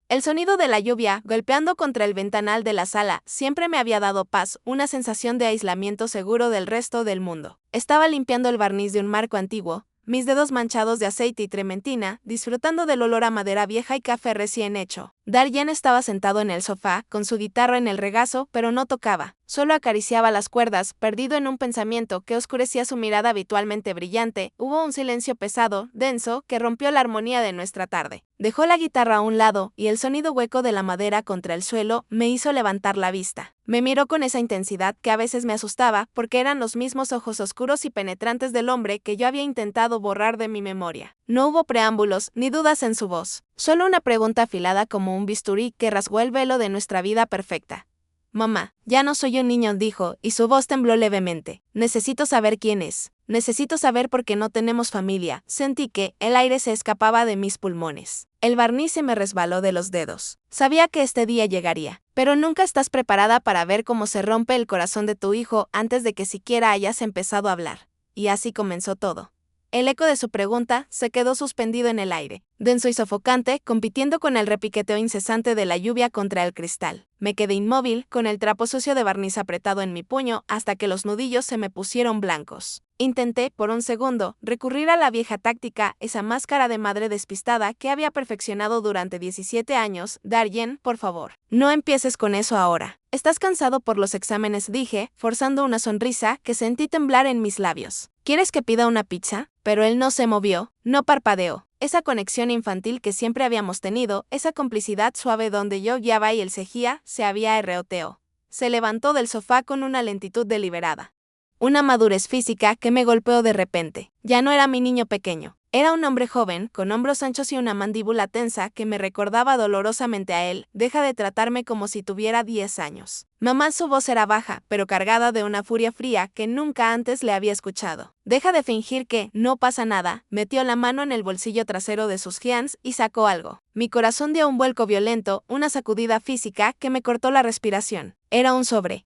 El sonido de la lluvia golpeando contra el ventanal de la sala siempre me había dado paz, una sensación de aislamiento seguro del resto del mundo. Estaba limpiando el barniz de un marco antiguo, mis dedos manchados de aceite y trementina, disfrutando del olor a madera vieja y café recién hecho. Darjen estaba sentado en el sofá, con su guitarra en el regazo, pero no tocaba. Solo acariciaba las cuerdas, perdido en un pensamiento que oscurecía su mirada habitualmente brillante. Hubo un silencio pesado, denso, que rompió la armonía de nuestra tarde. Dejó la guitarra a un lado, y el sonido hueco de la madera contra el suelo me hizo levantar la vista. Me miró con esa intensidad que a veces me asustaba, porque eran los mismos ojos oscuros y penetrantes del hombre que yo había intentado borrar de mi memoria. No hubo preámbulos ni dudas en su voz, solo una pregunta afilada como un bisturí que rasgó el velo de nuestra vida perfecta. Mamá, ya no soy un niño, dijo, y su voz tembló levemente. Necesito saber quién es. Necesito saber por qué no tenemos familia. Sentí que el aire se escapaba de mis pulmones. El barniz se me resbaló de los dedos. Sabía que este día llegaría, pero nunca estás preparada para ver cómo se rompe el corazón de tu hijo antes de que siquiera hayas empezado a hablar. Y así comenzó todo. El eco de su pregunta se quedó suspendido en el aire, denso y sofocante, compitiendo con el repiqueteo incesante de la lluvia contra el cristal. Me quedé inmóvil, con el trapo sucio de barniz apretado en mi puño, hasta que los nudillos se me pusieron blancos. Intenté, por un segundo, recurrir a la vieja táctica, esa máscara de madre despistada que había perfeccionado durante 17 años. Darjen, por favor, no empieces con eso ahora. ¿Estás cansado por los exámenes?, dije, forzando una sonrisa que sentí temblar en mis labios. ¿Quieres que pida una pizza? Pero él no se movió, no parpadeó. Esa conexión infantil que siempre habíamos tenido, esa complicidad suave donde yo guiaba y él cejía, se había erreoteó. Se levantó del sofá con una lentitud deliberada. Una madurez física que me golpeó de repente. Ya no era mi niño pequeño. Era un hombre joven, con hombros anchos y una mandíbula tensa que me recordaba dolorosamente a él. Deja de tratarme como si tuviera 10 años. Mamá, su voz era baja, pero cargada de una furia fría que nunca antes le había escuchado. Deja de fingir que no pasa nada. Metió la mano en el bolsillo trasero de sus jeans y sacó algo. Mi corazón dio un vuelco violento, una sacudida física que me cortó la respiración. Era un sobre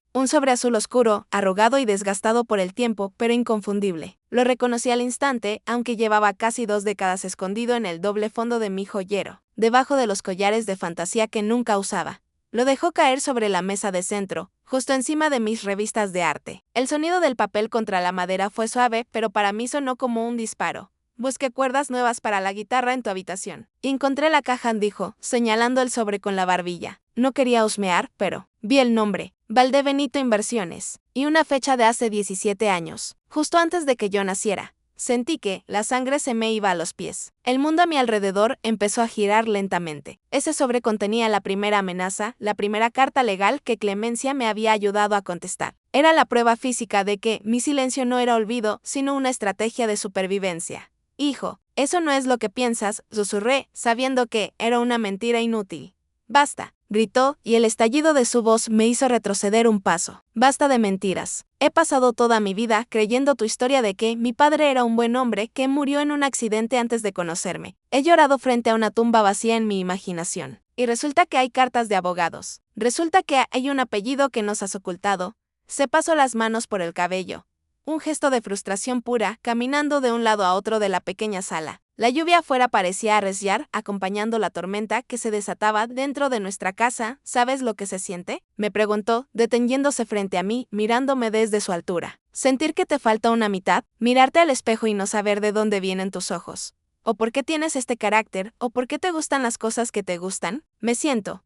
azul oscuro, arrugado y desgastado por el tiempo, pero inconfundible. Lo reconocí al instante, aunque llevaba casi 2 décadas escondido en el doble fondo de mi joyero, debajo de los collares de fantasía que nunca usaba. Lo dejó caer sobre la mesa de centro, justo encima de mis revistas de arte. El sonido del papel contra la madera fue suave, pero para mí sonó como un disparo. Busqué cuerdas nuevas para la guitarra en tu habitación. Y encontré la caja, dijo, señalando el sobre con la barbilla. No quería husmear, pero vi el nombre, Valdebenito Inversiones, y una fecha de hace 17 años, justo antes de que yo naciera. Sentí que la sangre se me iba a los pies. El mundo a mi alrededor empezó a girar lentamente. Ese sobre contenía la primera amenaza, la primera carta legal que Clemencia me había ayudado a contestar. Era la prueba física de que mi silencio no era olvido, sino una estrategia de supervivencia. Hijo, eso no es lo que piensas, susurré, sabiendo que era una mentira inútil. Basta, gritó, y el estallido de su voz me hizo retroceder un paso. Basta de mentiras. He pasado toda mi vida creyendo tu historia de que mi padre era un buen hombre que murió en un accidente antes de conocerme. He llorado frente a una tumba vacía en mi imaginación. Y resulta que hay cartas de abogados. Resulta que hay un apellido que nos has ocultado. Se pasó las manos por el cabello. Un gesto de frustración pura, caminando de un lado a otro de la pequeña sala. La lluvia afuera parecía arreciar, acompañando la tormenta que se desataba dentro de nuestra casa. ¿Sabes lo que se siente?, me preguntó, deteniéndose frente a mí, mirándome desde su altura. Sentir que te falta una mitad, mirarte al espejo y no saber de dónde vienen tus ojos. O por qué tienes este carácter, o por qué te gustan las cosas que te gustan. Me siento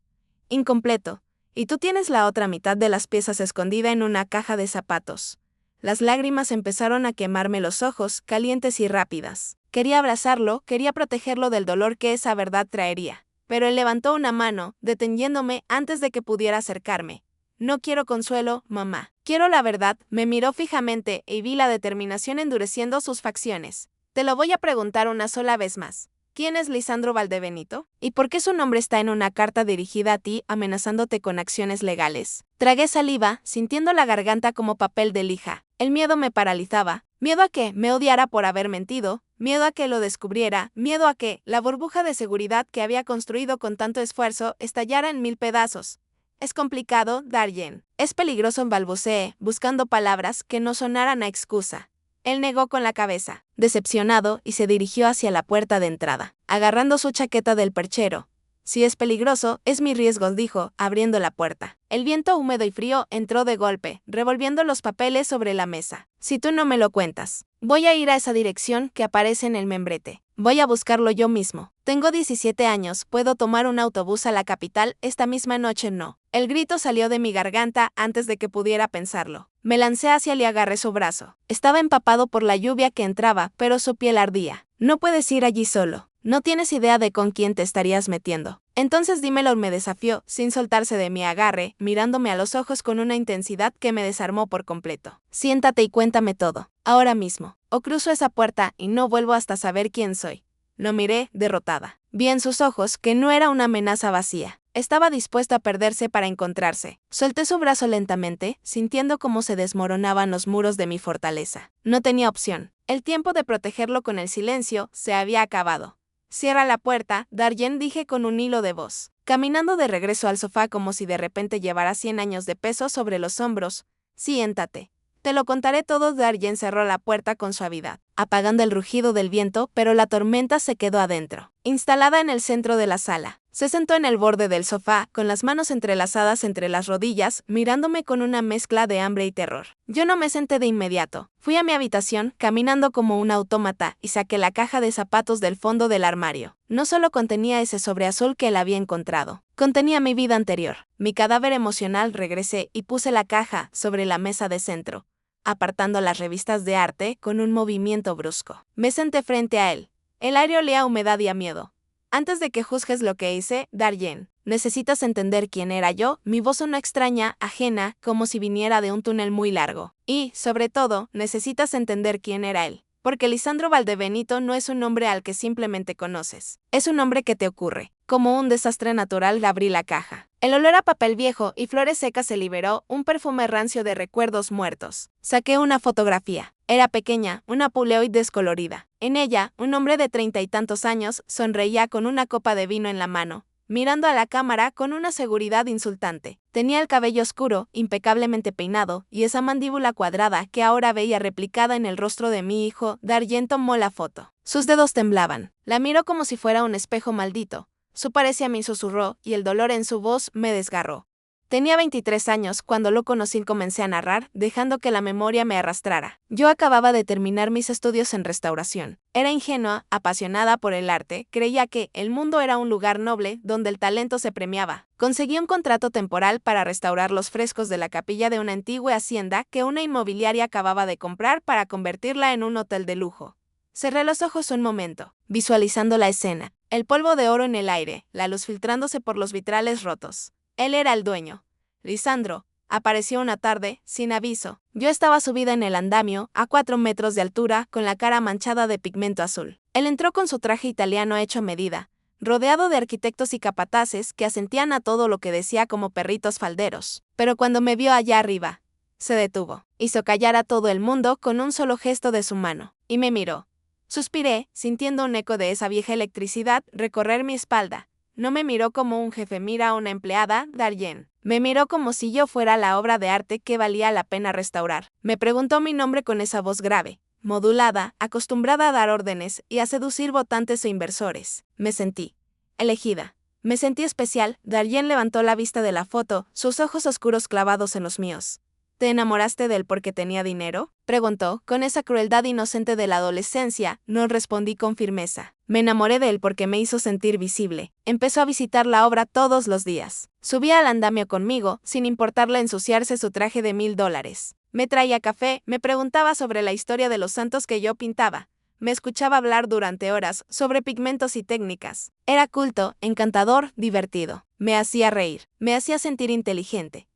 incompleto, y tú tienes la otra mitad de las piezas escondida en una caja de zapatos. Las lágrimas empezaron a quemarme los ojos, calientes y rápidas. Quería abrazarlo, quería protegerlo del dolor que esa verdad traería. Pero él levantó una mano, deteniéndome antes de que pudiera acercarme. No quiero consuelo, mamá. Quiero la verdad. Me miró fijamente y vi la determinación endureciendo sus facciones. Te lo voy a preguntar una sola vez más. ¿Quién es Lisandro Valdebenito? ¿Y por qué su nombre está en una carta dirigida a ti, amenazándote con acciones legales? Tragué saliva, sintiendo la garganta como papel de lija. El miedo me paralizaba. Miedo a que me odiara por haber mentido, miedo a que lo descubriera, miedo a que la burbuja de seguridad que había construido con tanto esfuerzo estallara en 1000 pedazos. Es complicado, Darjen. Es peligroso, balbuceé, buscando palabras que no sonaran a excusa. Él negó con la cabeza, decepcionado, y se dirigió hacia la puerta de entrada, agarrando su chaqueta del perchero. Si es peligroso, es mi riesgo, dijo, abriendo la puerta. El viento húmedo y frío entró de golpe, revolviendo los papeles sobre la mesa. Si tú no me lo cuentas, voy a ir a esa dirección que aparece en el membrete. Voy a buscarlo yo mismo. Tengo 17 años, puedo tomar un autobús a la capital esta misma noche, no. El grito salió de mi garganta antes de que pudiera pensarlo. Me lancé hacia él y agarré su brazo. Estaba empapado por la lluvia que entraba, pero su piel ardía. No puedes ir allí solo. No tienes idea de con quién te estarías metiendo. Entonces dímelo, me desafió, sin soltarse de mi agarre, mirándome a los ojos con una intensidad que me desarmó por completo. Siéntate y cuéntame todo, ahora mismo. O cruzo esa puerta y no vuelvo hasta saber quién soy. Lo miré, derrotada. Vi en sus ojos que no era una amenaza vacía. Estaba dispuesto a perderse para encontrarse. Solté su brazo lentamente, sintiendo cómo se desmoronaban los muros de mi fortaleza. No tenía opción. El tiempo de protegerlo con el silencio se había acabado. Cierra la puerta, Darjen, dije con un hilo de voz. Caminando de regreso al sofá como si de repente llevara 100 años de peso sobre los hombros. Siéntate. Te lo contaré todo. Darjen cerró la puerta con suavidad, apagando el rugido del viento, pero la tormenta se quedó adentro. Instalada en el centro de la sala, se sentó en el borde del sofá, con las manos entrelazadas entre las rodillas, mirándome con una mezcla de hambre y terror. Yo no me senté de inmediato. Fui a mi habitación, caminando como un autómata, y saqué la caja de zapatos del fondo del armario. No solo contenía ese sobre azul que él había encontrado, contenía mi vida anterior. Mi cadáver emocional. Regresé y puse la caja sobre la mesa de centro, apartando las revistas de arte con un movimiento brusco. Me senté frente a él. El aire olía a humedad y a miedo. Antes de que juzgues lo que hice, Darjen, necesitas entender quién era yo. Mi voz sonó extraña, ajena, como si viniera de un túnel muy largo. Y, sobre todo, necesitas entender quién era él. Porque Lisandro Valdebenito no es un nombre al que simplemente conoces. Es un nombre que te ocurre. Como un desastre natural. Abrí la caja. El olor a papel viejo y flores secas se liberó, un perfume rancio de recuerdos muertos. Saqué una fotografía. Era pequeña, una Polaroid descolorida. En ella, un hombre de 30 y tantos años sonreía con una copa de vino en la mano, mirando a la cámara con una seguridad insultante. Tenía el cabello oscuro, impecablemente peinado, y esa mandíbula cuadrada que ahora veía replicada en el rostro de mi hijo. Darjen tomó la foto. Sus dedos temblaban. La miró como si fuera un espejo maldito. Su parecía me susurró, y el dolor en su voz me desgarró. Tenía 23 años cuando lo conocí y comencé a narrar, dejando que la memoria me arrastrara. Yo acababa de terminar mis estudios en restauración. Era ingenua, apasionada por el arte, creía que el mundo era un lugar noble donde el talento se premiaba. Conseguí un contrato temporal para restaurar los frescos de la capilla de una antigua hacienda que una inmobiliaria acababa de comprar para convertirla en un hotel de lujo. Cerré los ojos un momento, visualizando la escena. El polvo de oro en el aire, la luz filtrándose por los vitrales rotos. Él era el dueño. Lisandro apareció una tarde, sin aviso. Yo estaba subida en el andamio, a 4 metros de altura, con la cara manchada de pigmento azul. Él entró con su traje italiano hecho a medida, rodeado de arquitectos y capataces que asentían a todo lo que decía como perritos falderos. Pero cuando me vio allá arriba, se detuvo. Hizo callar a todo el mundo con un solo gesto de su mano, y me miró. Suspiré, sintiendo un eco de esa vieja electricidad recorrer mi espalda. No me miró como un jefe mira a una empleada. Darjen. Me miró como si yo fuera la obra de arte que valía la pena restaurar. Me preguntó mi nombre con esa voz grave, modulada, acostumbrada a dar órdenes y a seducir votantes e inversores. Me sentí elegida. Me sentí especial. Darjen levantó la vista de la foto, sus ojos oscuros clavados en los míos. ¿Te enamoraste de él porque tenía dinero?, preguntó, con esa crueldad inocente de la adolescencia. No respondí con firmeza. Me enamoré de él porque me hizo sentir visible. Empezó a visitar la obra todos los días. Subía al andamio conmigo, sin importarle ensuciarse su traje de $1000. Me traía café, me preguntaba sobre la historia de los santos que yo pintaba. Me escuchaba hablar durante horas sobre pigmentos y técnicas. Era culto, encantador, divertido. Me hacía reír, me hacía sentir inteligente.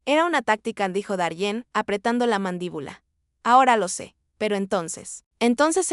Era una táctica, dijo Darjen, apretando la mandíbula. Ahora lo sé, pero entonces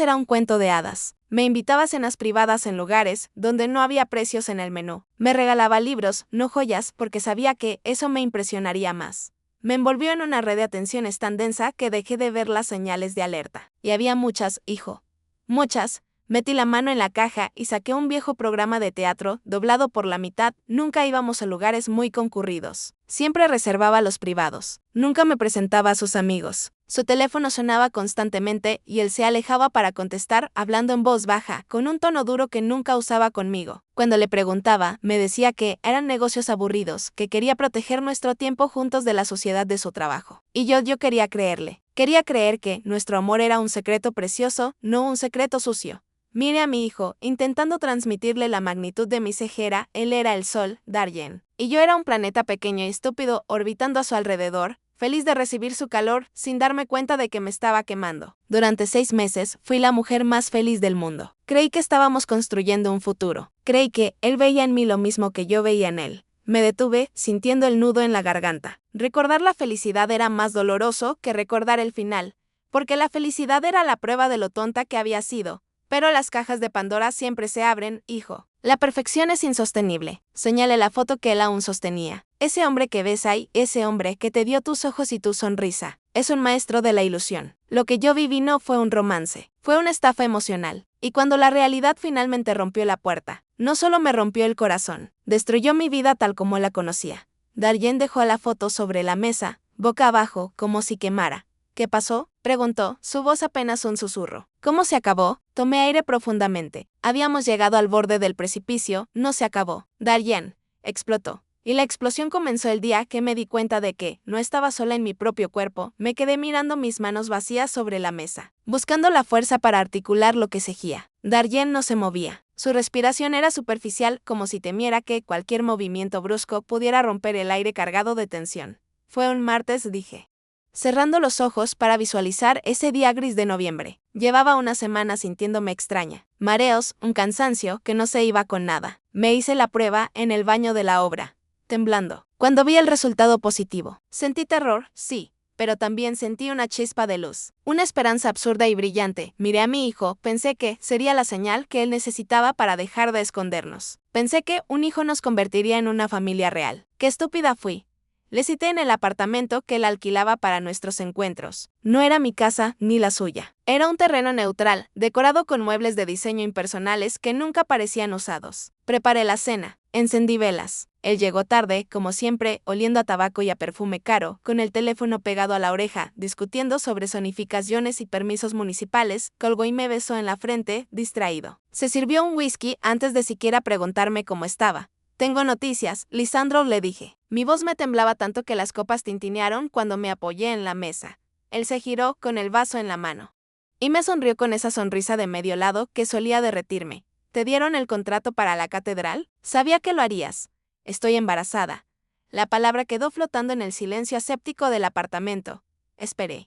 era un cuento de hadas. Me invitaba a cenas privadas en lugares donde no había precios en el menú. Me regalaba libros, no joyas, porque sabía que eso me impresionaría más. Me envolvió en una red de atenciones tan densa que dejé de ver las señales de alerta. Y había muchas, hijo. Muchas. Metí la mano en la caja y saqué un viejo programa de teatro, doblado por la mitad. Nunca íbamos a lugares muy concurridos. Siempre reservaba los privados. Nunca me presentaba a sus amigos. Su teléfono sonaba constantemente y él se alejaba para contestar, hablando en voz baja, con un tono duro que nunca usaba conmigo. Cuando le preguntaba, me decía que eran negocios aburridos, que quería proteger nuestro tiempo juntos de la suciedad de su trabajo. Y yo quería creerle. Quería creer que nuestro amor era un secreto precioso, no un secreto sucio. Mire a mi hijo, intentando transmitirle la magnitud de mi cejera, él era el sol, Darjen. Y yo era un planeta pequeño y estúpido orbitando a su alrededor, feliz de recibir su calor, sin darme cuenta de que me estaba quemando. Durante 6 meses, fui la mujer más feliz del mundo. Creí que estábamos construyendo un futuro. Creí que él veía en mí lo mismo que yo veía en él. Me detuve, sintiendo el nudo en la garganta. Recordar la felicidad era más doloroso que recordar el final, porque la felicidad era la prueba de lo tonta que había sido. Pero las cajas de Pandora siempre se abren, hijo. La perfección es insostenible. Señalé la foto que él aún sostenía. Ese hombre que ves ahí, ese hombre que te dio tus ojos y tu sonrisa, es un maestro de la ilusión. Lo que yo viví no fue un romance, fue una estafa emocional. Y cuando la realidad finalmente rompió la puerta, no solo me rompió el corazón, destruyó mi vida tal como la conocía. Darjen dejó la foto sobre la mesa, boca abajo, como si quemara. ¿Qué pasó?, preguntó, su voz apenas un susurro. ¿Cómo se acabó? Tomé aire profundamente. Habíamos llegado al borde del precipicio, no se acabó. Darjen explotó. Y la explosión comenzó el día que me di cuenta de que no estaba sola en mi propio cuerpo. Me quedé mirando mis manos vacías sobre la mesa, buscando la fuerza para articular lo que cejía. Darjen no se movía. Su respiración era superficial, como si temiera que cualquier movimiento brusco pudiera romper el aire cargado de tensión. Fue un martes, dije, cerrando los ojos para visualizar ese día gris de noviembre. Llevaba una semana sintiéndome extraña. Mareos, un cansancio que no se iba con nada. Me hice la prueba en el baño de la obra, temblando. Cuando vi el resultado positivo, sentí terror, sí, pero también sentí una chispa de luz. Una esperanza absurda y brillante. Miré a mi hijo, pensé que sería la señal que él necesitaba para dejar de escondernos. Pensé que un hijo nos convertiría en una familia real. ¡Qué estúpida fui! Le cité en el apartamento que él alquilaba para nuestros encuentros. No era mi casa ni la suya. Era un terreno neutral, decorado con muebles de diseño impersonales que nunca parecían usados. Preparé la cena, encendí velas. Él llegó tarde, como siempre, oliendo a tabaco y a perfume caro, con el teléfono pegado a la oreja, discutiendo sobre zonificaciones y permisos municipales, colgó y me besó en la frente, distraído. Se sirvió un whisky antes de siquiera preguntarme cómo estaba. Tengo noticias, Lisandro, le dije. Mi voz me temblaba tanto que las copas tintinearon cuando me apoyé en la mesa. Él se giró con el vaso en la mano. Y me sonrió con esa sonrisa de medio lado que solía derretirme. ¿Te dieron el contrato para la catedral? Sabía que lo harías. Estoy embarazada. La palabra quedó flotando en el silencio aséptico del apartamento. Esperé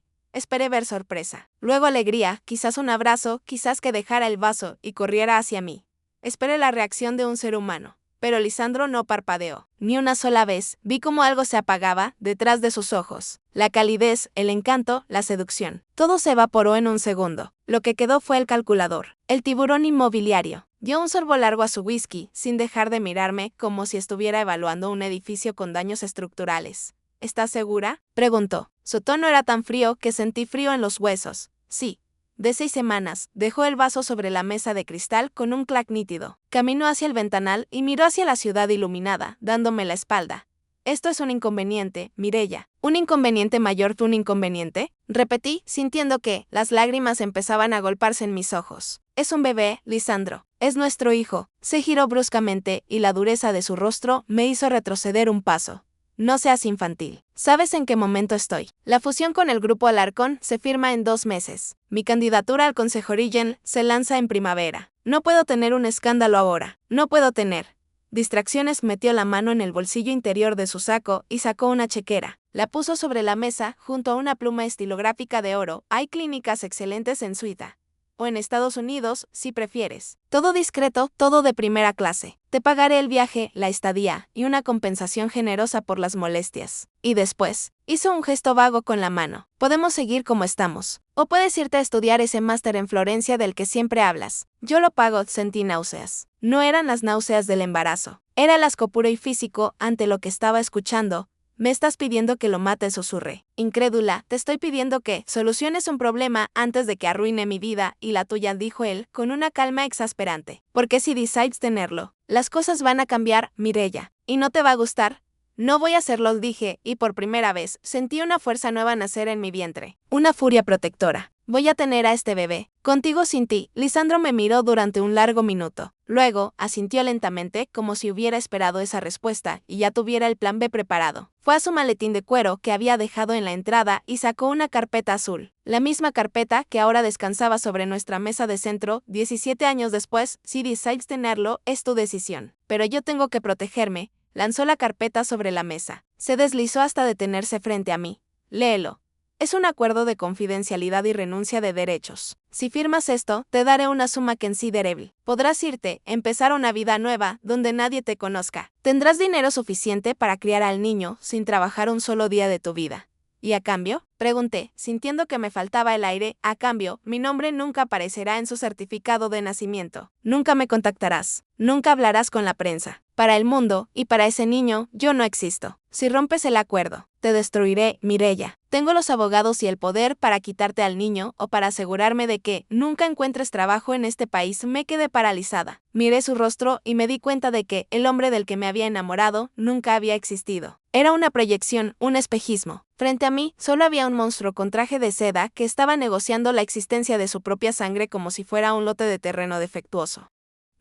ver sorpresa. Luego alegría, quizás un abrazo, quizás que dejara el vaso y corriera hacia mí. Esperé la reacción de un ser humano. Pero Lisandro no parpadeó. Ni una sola vez. Vi cómo algo se apagaba detrás de sus ojos. La calidez, el encanto, la seducción. Todo se evaporó en un segundo. Lo que quedó fue el calculador. El tiburón inmobiliario. Dio un sorbo largo a su whisky, sin dejar de mirarme, como si estuviera evaluando un edificio con daños estructurales. ¿Estás segura?, preguntó. Su tono era tan frío que sentí frío en los huesos. Sí. De 6 semanas, dejó el vaso sobre la mesa de cristal con un clac nítido. Caminó hacia el ventanal y miró hacia la ciudad iluminada, dándome la espalda. Esto es un inconveniente, Mireya. ¿Un inconveniente mayor que un inconveniente?, repetí, sintiendo que las lágrimas empezaban a golparse en mis ojos. Es un bebé, Lisandro. Es nuestro hijo. Se giró bruscamente y la dureza de su rostro me hizo retroceder un paso. No seas infantil. ¿Sabes en qué momento estoy? La fusión con el Grupo Alarcón se firma en 2 meses. Mi candidatura al Consejo Region se lanza en primavera. No puedo tener un escándalo ahora. No puedo tener distracciones. Metió la mano en el bolsillo interior de su saco y sacó una chequera. La puso sobre la mesa junto a una pluma estilográfica de oro. Hay clínicas excelentes en Suiza. O en Estados Unidos, si prefieres. Todo discreto, todo de primera clase. Te pagaré el viaje, la estadía, y una compensación generosa por las molestias. Y después, hizo un gesto vago con la mano. Podemos seguir como estamos. O puedes irte a estudiar ese máster en Florencia del que siempre hablas. Yo lo pago. Sentí náuseas. No eran las náuseas del embarazo. Era el asco puro y físico ante lo que estaba escuchando. Me estás pidiendo que lo mate, susurré. Incrédula, te estoy pidiendo que soluciones un problema antes de que arruine mi vida y la tuya, dijo él, con una calma exasperante. Porque si decides tenerlo, las cosas van a cambiar, Mireya. ¿Y no te va a gustar? No voy a hacerlo, dije, y por primera vez sentí una fuerza nueva nacer en mi vientre. Una furia protectora. Voy a tener a este bebé. Contigo o sin ti. Lisandro me miró durante un largo minuto. Luego, asintió lentamente, como si hubiera esperado esa respuesta y ya tuviera el plan B preparado. Fue a su maletín de cuero que había dejado en la entrada y sacó una carpeta azul. La misma carpeta que ahora descansaba sobre nuestra mesa de centro. 17 años después, si decides tenerlo, es tu decisión. Pero yo tengo que protegerme. Lanzó la carpeta sobre la mesa. Se deslizó hasta detenerse frente a mí. Léelo. Es un acuerdo de confidencialidad y renuncia de derechos. Si firmas esto, te daré una suma considerable. Podrás irte, empezar una vida nueva, donde nadie te conozca. Tendrás dinero suficiente para criar al niño, sin trabajar un solo día de tu vida. ¿Y a cambio? Pregunté, sintiendo que me faltaba el aire. A cambio, mi nombre nunca aparecerá en su certificado de nacimiento. Nunca me contactarás. Nunca hablarás con la prensa. Para el mundo, y para ese niño, yo no existo. Si rompes el acuerdo, te destruiré, Mireya. Tengo los abogados y el poder para quitarte al niño o para asegurarme de que nunca encuentres trabajo en este país. Me quedé paralizada. Miré su rostro y me di cuenta de que el hombre del que me había enamorado nunca había existido. Era una proyección, un espejismo. Frente a mí, solo había un monstruo con traje de seda que estaba negociando la existencia de su propia sangre como si fuera un lote de terreno defectuoso.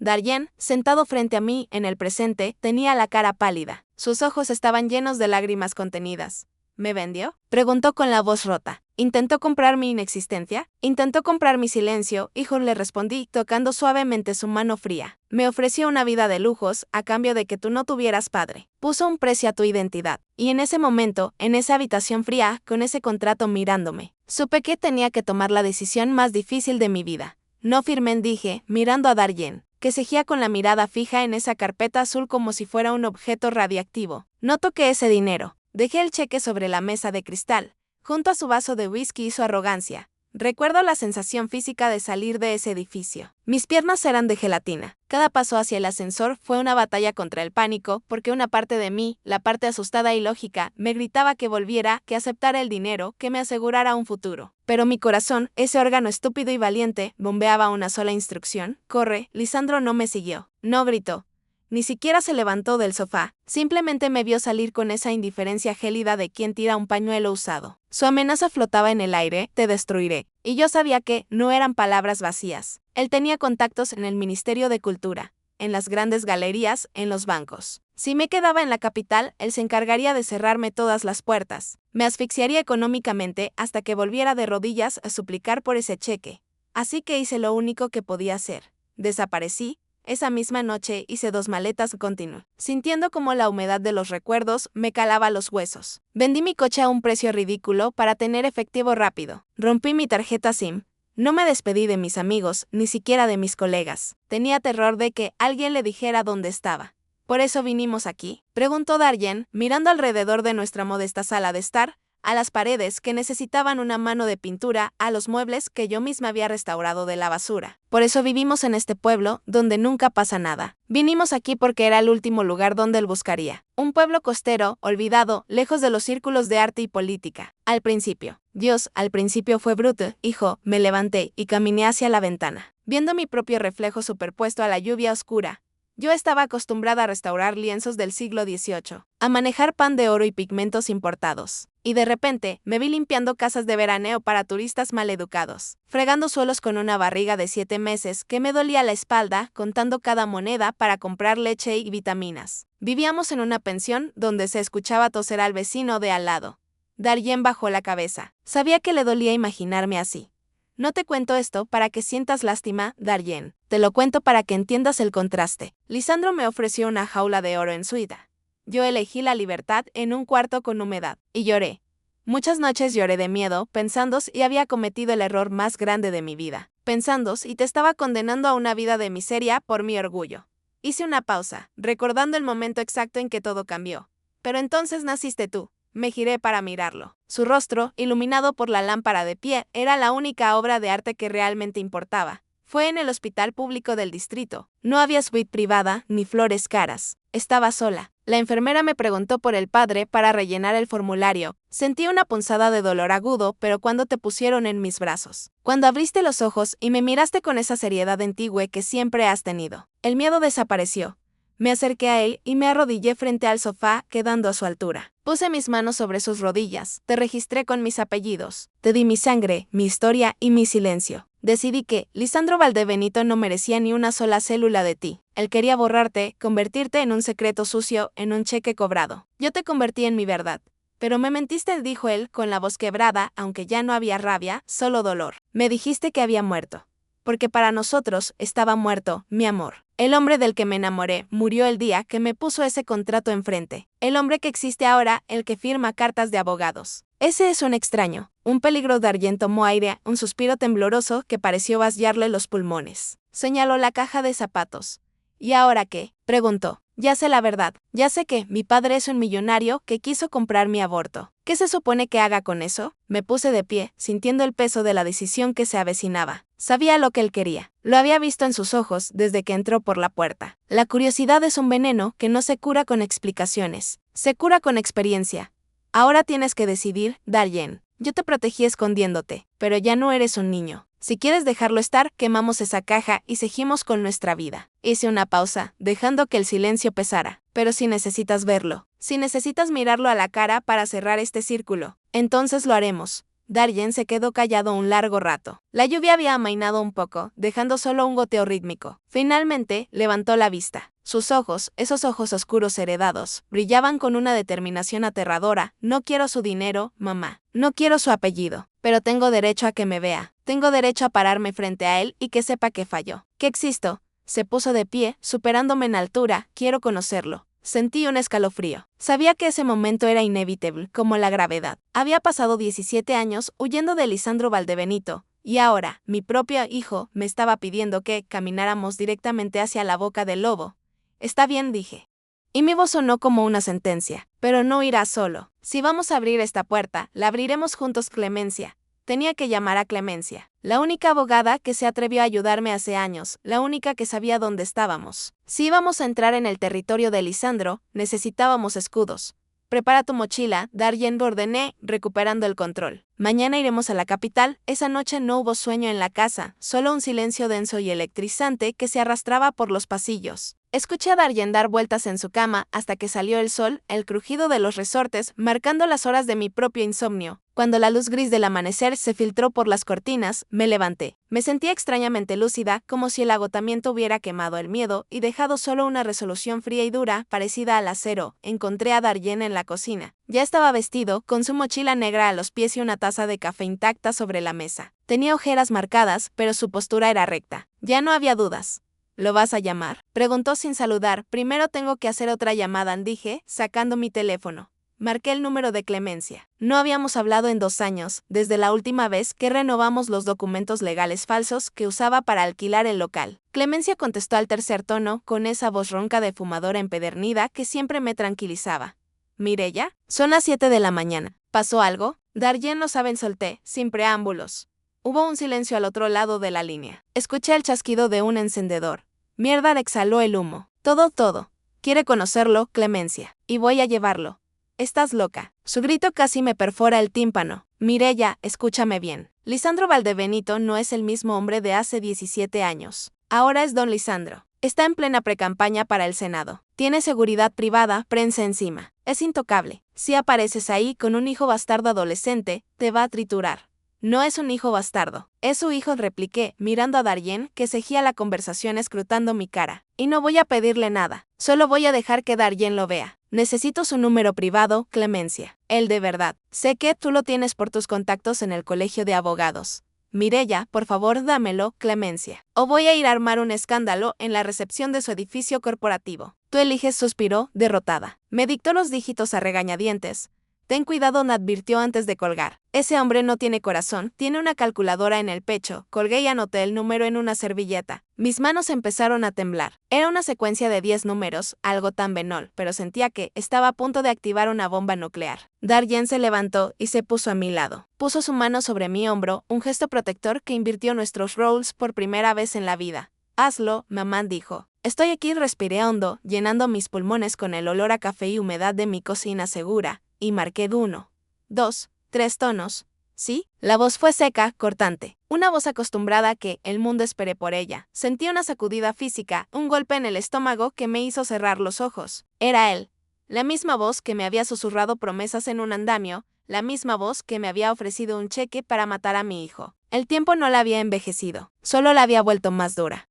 Darien, sentado frente a mí en el presente, tenía la cara pálida. Sus ojos estaban llenos de lágrimas contenidas. ¿Me vendió?, preguntó con la voz rota. ¿Intentó comprar mi inexistencia? ¿Intentó comprar mi silencio? Hijo, le respondí, tocando suavemente su mano fría. Me ofreció una vida de lujos a cambio de que tú no tuvieras padre. Puso un precio a tu identidad. Y en ese momento, en esa habitación fría, con ese contrato mirándome, supe que tenía que tomar la decisión más difícil de mi vida. No firmé, dije, mirando a Darien, que seguía con la mirada fija en esa carpeta azul como si fuera un objeto radiactivo. No toqué ese dinero. Dejé el cheque sobre la mesa de cristal, junto a su vaso de whisky y su arrogancia. Recuerdo la sensación física de salir de ese edificio. Mis piernas eran de gelatina. Cada paso hacia el ascensor fue una batalla contra el pánico, porque una parte de mí, la parte asustada y lógica, me gritaba que volviera, que aceptara el dinero, que me asegurara un futuro. Pero mi corazón, ese órgano estúpido y valiente, bombeaba una sola instrucción: corre. Lisandro no me siguió. No gritó. Ni siquiera se levantó del sofá, simplemente me vio salir con esa indiferencia gélida de quien tira un pañuelo usado. Su amenaza flotaba en el aire: te destruiré. Y yo sabía que no eran palabras vacías. Él tenía contactos en el Ministerio de Cultura, en las grandes galerías, en los bancos. Si me quedaba en la capital, él se encargaría de cerrarme todas las puertas. Me asfixiaría económicamente hasta que volviera de rodillas a suplicar por ese cheque. Así que hice lo único que podía hacer. Desaparecí. Esa misma noche hice 2 maletas continuo, sintiendo como la humedad de los recuerdos me calaba los huesos. Vendí mi coche a un precio ridículo para tener efectivo rápido. Rompí mi tarjeta SIM. No me despedí de mis amigos, ni siquiera de mis colegas. Tenía terror de que alguien le dijera dónde estaba. ¿Por eso vinimos aquí?, preguntó Darien, mirando alrededor de nuestra modesta sala de estar, a las paredes que necesitaban una mano de pintura, a los muebles que yo misma había restaurado de la basura. Por eso vivimos en este pueblo, donde nunca pasa nada. Vinimos aquí porque era el último lugar donde él buscaría. Un pueblo costero, olvidado, lejos de los círculos de arte y política. Al principio. Dios, al principio fue bruto, hijo. Me levanté y caminé hacia la ventana, viendo mi propio reflejo superpuesto a la lluvia oscura. Yo estaba acostumbrada a restaurar lienzos del siglo XVIII, a manejar pan de oro y pigmentos importados. Y de repente, me vi limpiando casas de veraneo para turistas maleducados, fregando suelos con una barriga de 7 meses que me dolía la espalda, contando cada moneda para comprar leche y vitaminas. Vivíamos en una pensión donde se escuchaba toser al vecino de al lado. Darien bajó la cabeza. Sabía que le dolía imaginarme así. No te cuento esto para que sientas lástima, Darien. Te lo cuento para que entiendas el contraste. Lisandro me ofreció una jaula de oro en su ida. Yo elegí la libertad en un cuarto con humedad. Y lloré. Muchas noches lloré de miedo, pensando si había cometido el error más grande de mi vida. Pensando si te estaba condenando a una vida de miseria por mi orgullo. Hice una pausa, recordando el momento exacto en que todo cambió. Pero entonces naciste tú. Me giré para mirarlo. Su rostro, iluminado por la lámpara de pie, era la única obra de arte que realmente importaba. Fue en el hospital público del distrito. No había suite privada, ni flores caras. Estaba sola. La enfermera me preguntó por el padre para rellenar el formulario. Sentí una punzada de dolor agudo, pero cuando te pusieron en mis brazos. Cuando abriste los ojos y me miraste con esa seriedad antigua que siempre has tenido. El miedo desapareció. Me acerqué a él y me arrodillé frente al sofá, quedando a su altura. Puse mis manos sobre sus rodillas, te registré con mis apellidos, te di mi sangre, mi historia y mi silencio. Decidí que Lisandro Valdebenito no merecía ni una sola célula de ti. Él quería borrarte, convertirte en un secreto sucio, en un cheque cobrado. Yo te convertí en mi verdad. Pero me mentiste, dijo él, con la voz quebrada, aunque ya no había rabia, solo dolor. Me dijiste que había muerto. Porque para nosotros estaba muerto, mi amor. El hombre del que me enamoré murió el día que me puso ese contrato enfrente. El hombre que existe ahora, el que firma cartas de abogados. Ese es un extraño. Un peligro de Darjen tomó aire, un suspiro tembloroso que pareció vaciarle los pulmones. Señaló la caja de zapatos. ¿Y ahora qué?, preguntó. Ya sé la verdad. Ya sé que mi padre es un millonario que quiso comprar mi aborto. ¿Qué se supone que haga con eso? Me puse de pie, sintiendo el peso de la decisión que se avecinaba. Sabía lo que él quería. Lo había visto en sus ojos desde que entró por la puerta. La curiosidad es un veneno que no se cura con explicaciones. Se cura con experiencia. Ahora tienes que decidir, Darjen. Yo te protegí escondiéndote, pero ya no eres un niño. Si quieres dejarlo estar, quemamos esa caja y seguimos con nuestra vida. Hice una pausa, dejando que el silencio pesara. Pero si necesitas verlo, si necesitas mirarlo a la cara para cerrar este círculo, entonces lo haremos. Darjen se quedó callado un largo rato. La lluvia había amainado un poco, dejando solo un goteo rítmico. Finalmente, levantó la vista. Sus ojos, esos ojos oscuros heredados, brillaban con una determinación aterradora. No quiero su dinero, mamá. No quiero su apellido. Pero tengo derecho a que me vea. Tengo derecho a pararme frente a él y que sepa que falló. Que existo. Se puso de pie, superándome en altura. Quiero conocerlo. Sentí un escalofrío. Sabía que ese momento era inevitable, como la gravedad. Había pasado 17 años huyendo de Lisandro Valdebenito, y ahora, mi propio hijo me estaba pidiendo que camináramos directamente hacia la boca del lobo. Está bien, dije. Y mi voz sonó como una sentencia. Pero no irás solo. Si vamos a abrir esta puerta, la abriremos juntos, Clemencia. Tenía que llamar a Clemencia, la única abogada que se atrevió a ayudarme hace años, la única que sabía dónde estábamos. Si íbamos a entrar en el territorio de Lisandro, necesitábamos escudos. Prepara tu mochila, Darjen, ordené, recuperando el control. Mañana iremos a la capital. Esa noche no hubo sueño en la casa, solo un silencio denso y electrizante que se arrastraba por los pasillos. Escuché a Darjen dar vueltas en su cama hasta que salió el sol, el crujido de los resortes, marcando las horas de mi propio insomnio. Cuando la luz gris del amanecer se filtró por las cortinas, me levanté. Me sentía extrañamente lúcida, como si el agotamiento hubiera quemado el miedo y dejado solo una resolución fría y dura, parecida al acero. Encontré a Darjen en la cocina. Ya estaba vestido, con su mochila negra a los pies y una taza de café intacta sobre la mesa. Tenía ojeras marcadas, pero su postura era recta. Ya no había dudas. ¿Lo vas a llamar?, preguntó sin saludar. Primero tengo que hacer otra llamada, dije, sacando mi teléfono. Marqué el número de Clemencia. No habíamos hablado en 2 años, desde la última vez que renovamos los documentos legales falsos que usaba para alquilar el local. Clemencia contestó al tercer tono, con esa voz ronca de fumadora empedernida que siempre me tranquilizaba. ¿Mireya? Son las 7 de la mañana. ¿Pasó algo? Darjen no saben, solté, sin preámbulos. Hubo un silencio al otro lado de la línea. Escuché el chasquido de un encendedor. Mierda, exhaló el humo. Todo. Quiere conocerlo, Clemencia. Y voy a llevarlo. Estás loca. Su grito casi me perfora el tímpano. Mireya, escúchame bien. Lisandro Valdebenito no es el mismo hombre de hace 17 años. Ahora es don Lisandro. Está en plena precampaña para el Senado. Tiene seguridad privada, prensa encima. Es intocable. Si apareces ahí con un hijo bastardo adolescente, te va a triturar. No es un hijo bastardo. Es su hijo, repliqué, mirando a Darjen, que seguía la conversación escrutando mi cara. Y no voy a pedirle nada. Solo voy a dejar que Darjen lo vea. Necesito su número privado, Clemencia. El de verdad. Sé que tú lo tienes por tus contactos en el colegio de abogados. Mireya, por favor, dámelo, Clemencia. O voy a ir a armar un escándalo en la recepción de su edificio corporativo. Tú eliges, suspiró, derrotada. Me dictó los dígitos a regañadientes. Ten cuidado, me advirtió antes de colgar. Ese hombre no tiene corazón, tiene una calculadora en el pecho. Colgué y anoté el número en una servilleta. Mis manos empezaron a temblar. Era una secuencia de 10 números, algo tan banal, pero sentía que estaba a punto de activar una bomba nuclear. Darjen se levantó y se puso a mi lado. Puso su mano sobre mi hombro, un gesto protector que invirtió nuestros roles por primera vez en la vida. Hazlo, mamá, dijo. Estoy aquí, respiré hondo, llenando mis pulmones con el olor a café y humedad de mi cocina segura. Y marqué 1, 2, 3 tonos. ¿Sí? La voz fue seca, cortante. Una voz acostumbrada a que el mundo espere por ella. Sentí una sacudida física, un golpe en el estómago que me hizo cerrar los ojos. Era él. La misma voz que me había susurrado promesas en un andamio, la misma voz que me había ofrecido un cheque para matar a mi hijo. El tiempo no la había envejecido, solo la había vuelto más dura.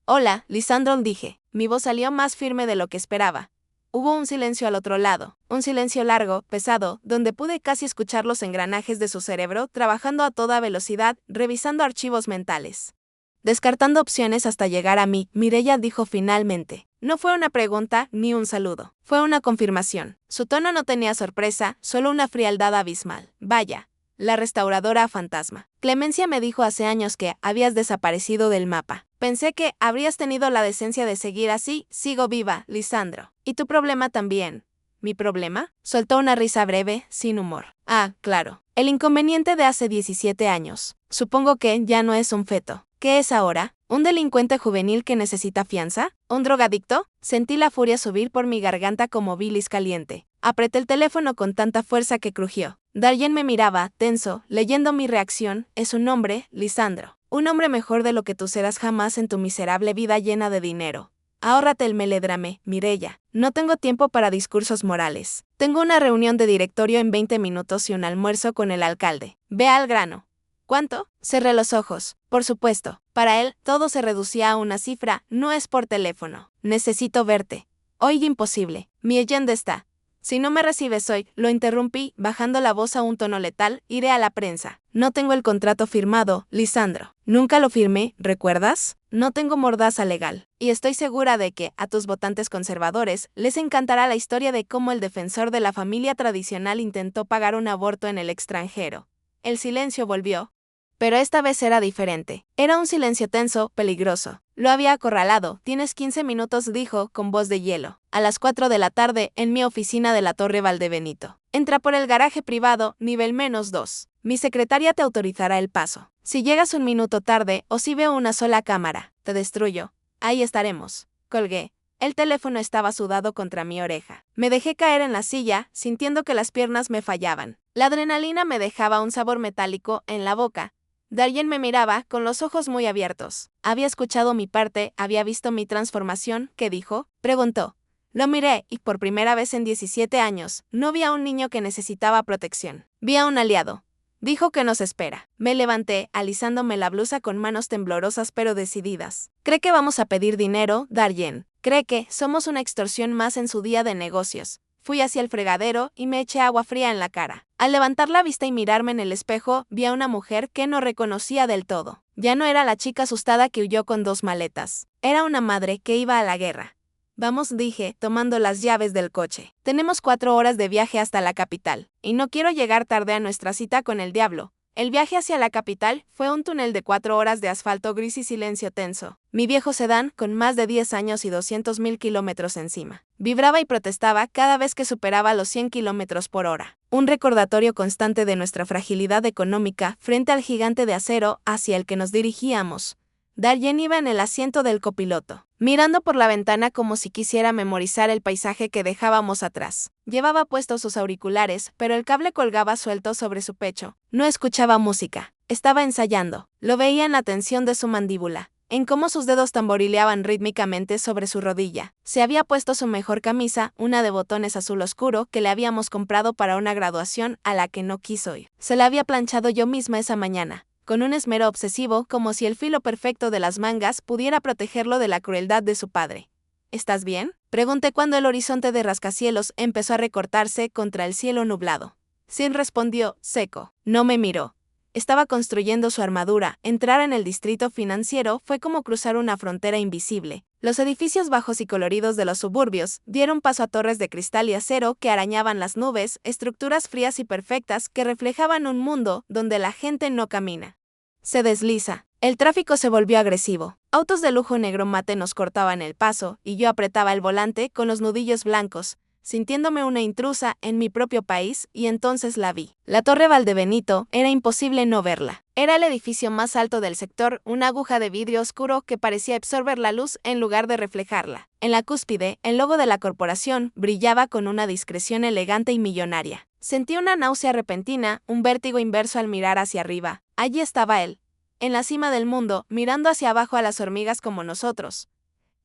Hola, Lisandro, dije. Mi voz salió más firme de lo que esperaba. Hubo un silencio al otro lado, un silencio largo, pesado, donde pude casi escuchar los engranajes de su cerebro trabajando a toda velocidad, revisando archivos mentales. Descartando opciones hasta llegar a mí, Mireya dijo finalmente. No fue una pregunta ni un saludo, fue una confirmación. Su tono no tenía sorpresa, solo una frialdad abismal. Vaya, la restauradora fantasma. Clemencia me dijo hace años que habías desaparecido del mapa. Pensé que habrías tenido la decencia de seguir así. Sigo viva, Lisandro. ¿Y tu problema también? ¿Mi problema? Soltó una risa breve, sin humor. Ah, claro. El inconveniente de hace 17 años. Supongo que ya no es un feto. ¿Qué es ahora? ¿Un delincuente juvenil que necesita fianza? ¿Un drogadicto? Sentí la furia subir por mi garganta como bilis caliente. Apreté el teléfono con tanta fuerza que crujió. Darjen me miraba, tenso, leyendo mi reacción. Es un hombre, Lisandro. Un hombre mejor de lo que tú serás jamás en tu miserable vida llena de dinero. Ahórrate el melodrama, Mireya. No tengo tiempo para discursos morales. Tengo una reunión de directorio en 20 minutos y un almuerzo con el alcalde. Ve al grano. ¿Cuánto? Cerré los ojos. Por supuesto. Para él, todo se reducía a una cifra. No es por teléfono. Necesito verte. Oiga, imposible. Mi agenda está. Si no me recibes hoy, lo interrumpí, bajando la voz a un tono letal, iré a la prensa. No tengo el contrato firmado, Lisandro. Nunca lo firmé, ¿recuerdas? No tengo mordaza legal. Y estoy segura de que, a tus votantes conservadores, les encantará la historia de cómo el defensor de la familia tradicional intentó pagar un aborto en el extranjero. El silencio volvió. Pero esta vez era diferente. Era un silencio tenso, peligroso. Lo había acorralado. Tienes 15 minutos, dijo, con voz de hielo. A las 4 de la tarde, en mi oficina de la Torre Valdebenito. Entra por el garaje privado, nivel -2. Mi secretaria te autorizará el paso. Si llegas un minuto tarde, o si veo una sola cámara, te destruyo. Ahí estaremos. Colgué. El teléfono estaba sudado contra mi oreja. Me dejé caer en la silla, sintiendo que las piernas me fallaban. La adrenalina me dejaba un sabor metálico en la boca. Darjen me miraba, con los ojos muy abiertos. ¿Había escuchado mi parte? ¿Había visto mi transformación? ¿Qué dijo? Preguntó. Lo miré, y por primera vez en 17 años, no vi a un niño que necesitaba protección. Vi a un aliado. Dijo que nos espera. Me levanté, alisándome la blusa con manos temblorosas pero decididas. ¿Cree que vamos a pedir dinero, Darjen? ¿Cree que somos una extorsión más en su día de negocios? Fui hacia el fregadero y me eché agua fría en la cara. Al levantar la vista y mirarme en el espejo, vi a una mujer que no reconocía del todo. Ya no era la chica asustada que huyó con 2 maletas. Era una madre que iba a la guerra. Vamos, dije, tomando las llaves del coche. Tenemos 4 horas de viaje hasta la capital, y no quiero llegar tarde a nuestra cita con el diablo. El viaje hacia la capital fue un túnel de 4 horas de asfalto gris y silencio tenso. Mi viejo sedán, con más de 10 años y 200.000 kilómetros encima, vibraba y protestaba cada vez que superaba los 100 kilómetros por hora. Un recordatorio constante de nuestra fragilidad económica frente al gigante de acero hacia el que nos dirigíamos. Darjen iba en el asiento del copiloto, mirando por la ventana como si quisiera memorizar el paisaje que dejábamos atrás. Llevaba puestos sus auriculares, pero el cable colgaba suelto sobre su pecho. No escuchaba música. Estaba ensayando. Lo veía en la tensión de su mandíbula, en cómo sus dedos tamborileaban rítmicamente sobre su rodilla. Se había puesto su mejor camisa, una de botones azul oscuro que le habíamos comprado para una graduación a la que no quiso ir. Se la había planchado yo misma esa mañana, con un esmero obsesivo, como si el filo perfecto de las mangas pudiera protegerlo de la crueldad de su padre. ¿Estás bien?, pregunté cuando el horizonte de rascacielos empezó a recortarse contra el cielo nublado. Sin respondió, seco. No me miró. Estaba construyendo su armadura. Entrar en el distrito financiero fue como cruzar una frontera invisible. Los edificios bajos y coloridos de los suburbios dieron paso a torres de cristal y acero que arañaban las nubes, estructuras frías y perfectas que reflejaban un mundo donde la gente no camina. Se desliza. El tráfico se volvió agresivo. Autos de lujo negro mate nos cortaban el paso, y yo apretaba el volante con los nudillos blancos, sintiéndome una intrusa en mi propio país, y entonces la vi. La Torre Valdebenito, era imposible no verla. Era el edificio más alto del sector, una aguja de vidrio oscuro que parecía absorber la luz en lugar de reflejarla. En la cúspide, el logo de la corporación brillaba con una discreción elegante y millonaria. Sentí una náusea repentina, un vértigo inverso al mirar hacia arriba. Allí estaba él, en la cima del mundo, mirando hacia abajo a las hormigas como nosotros.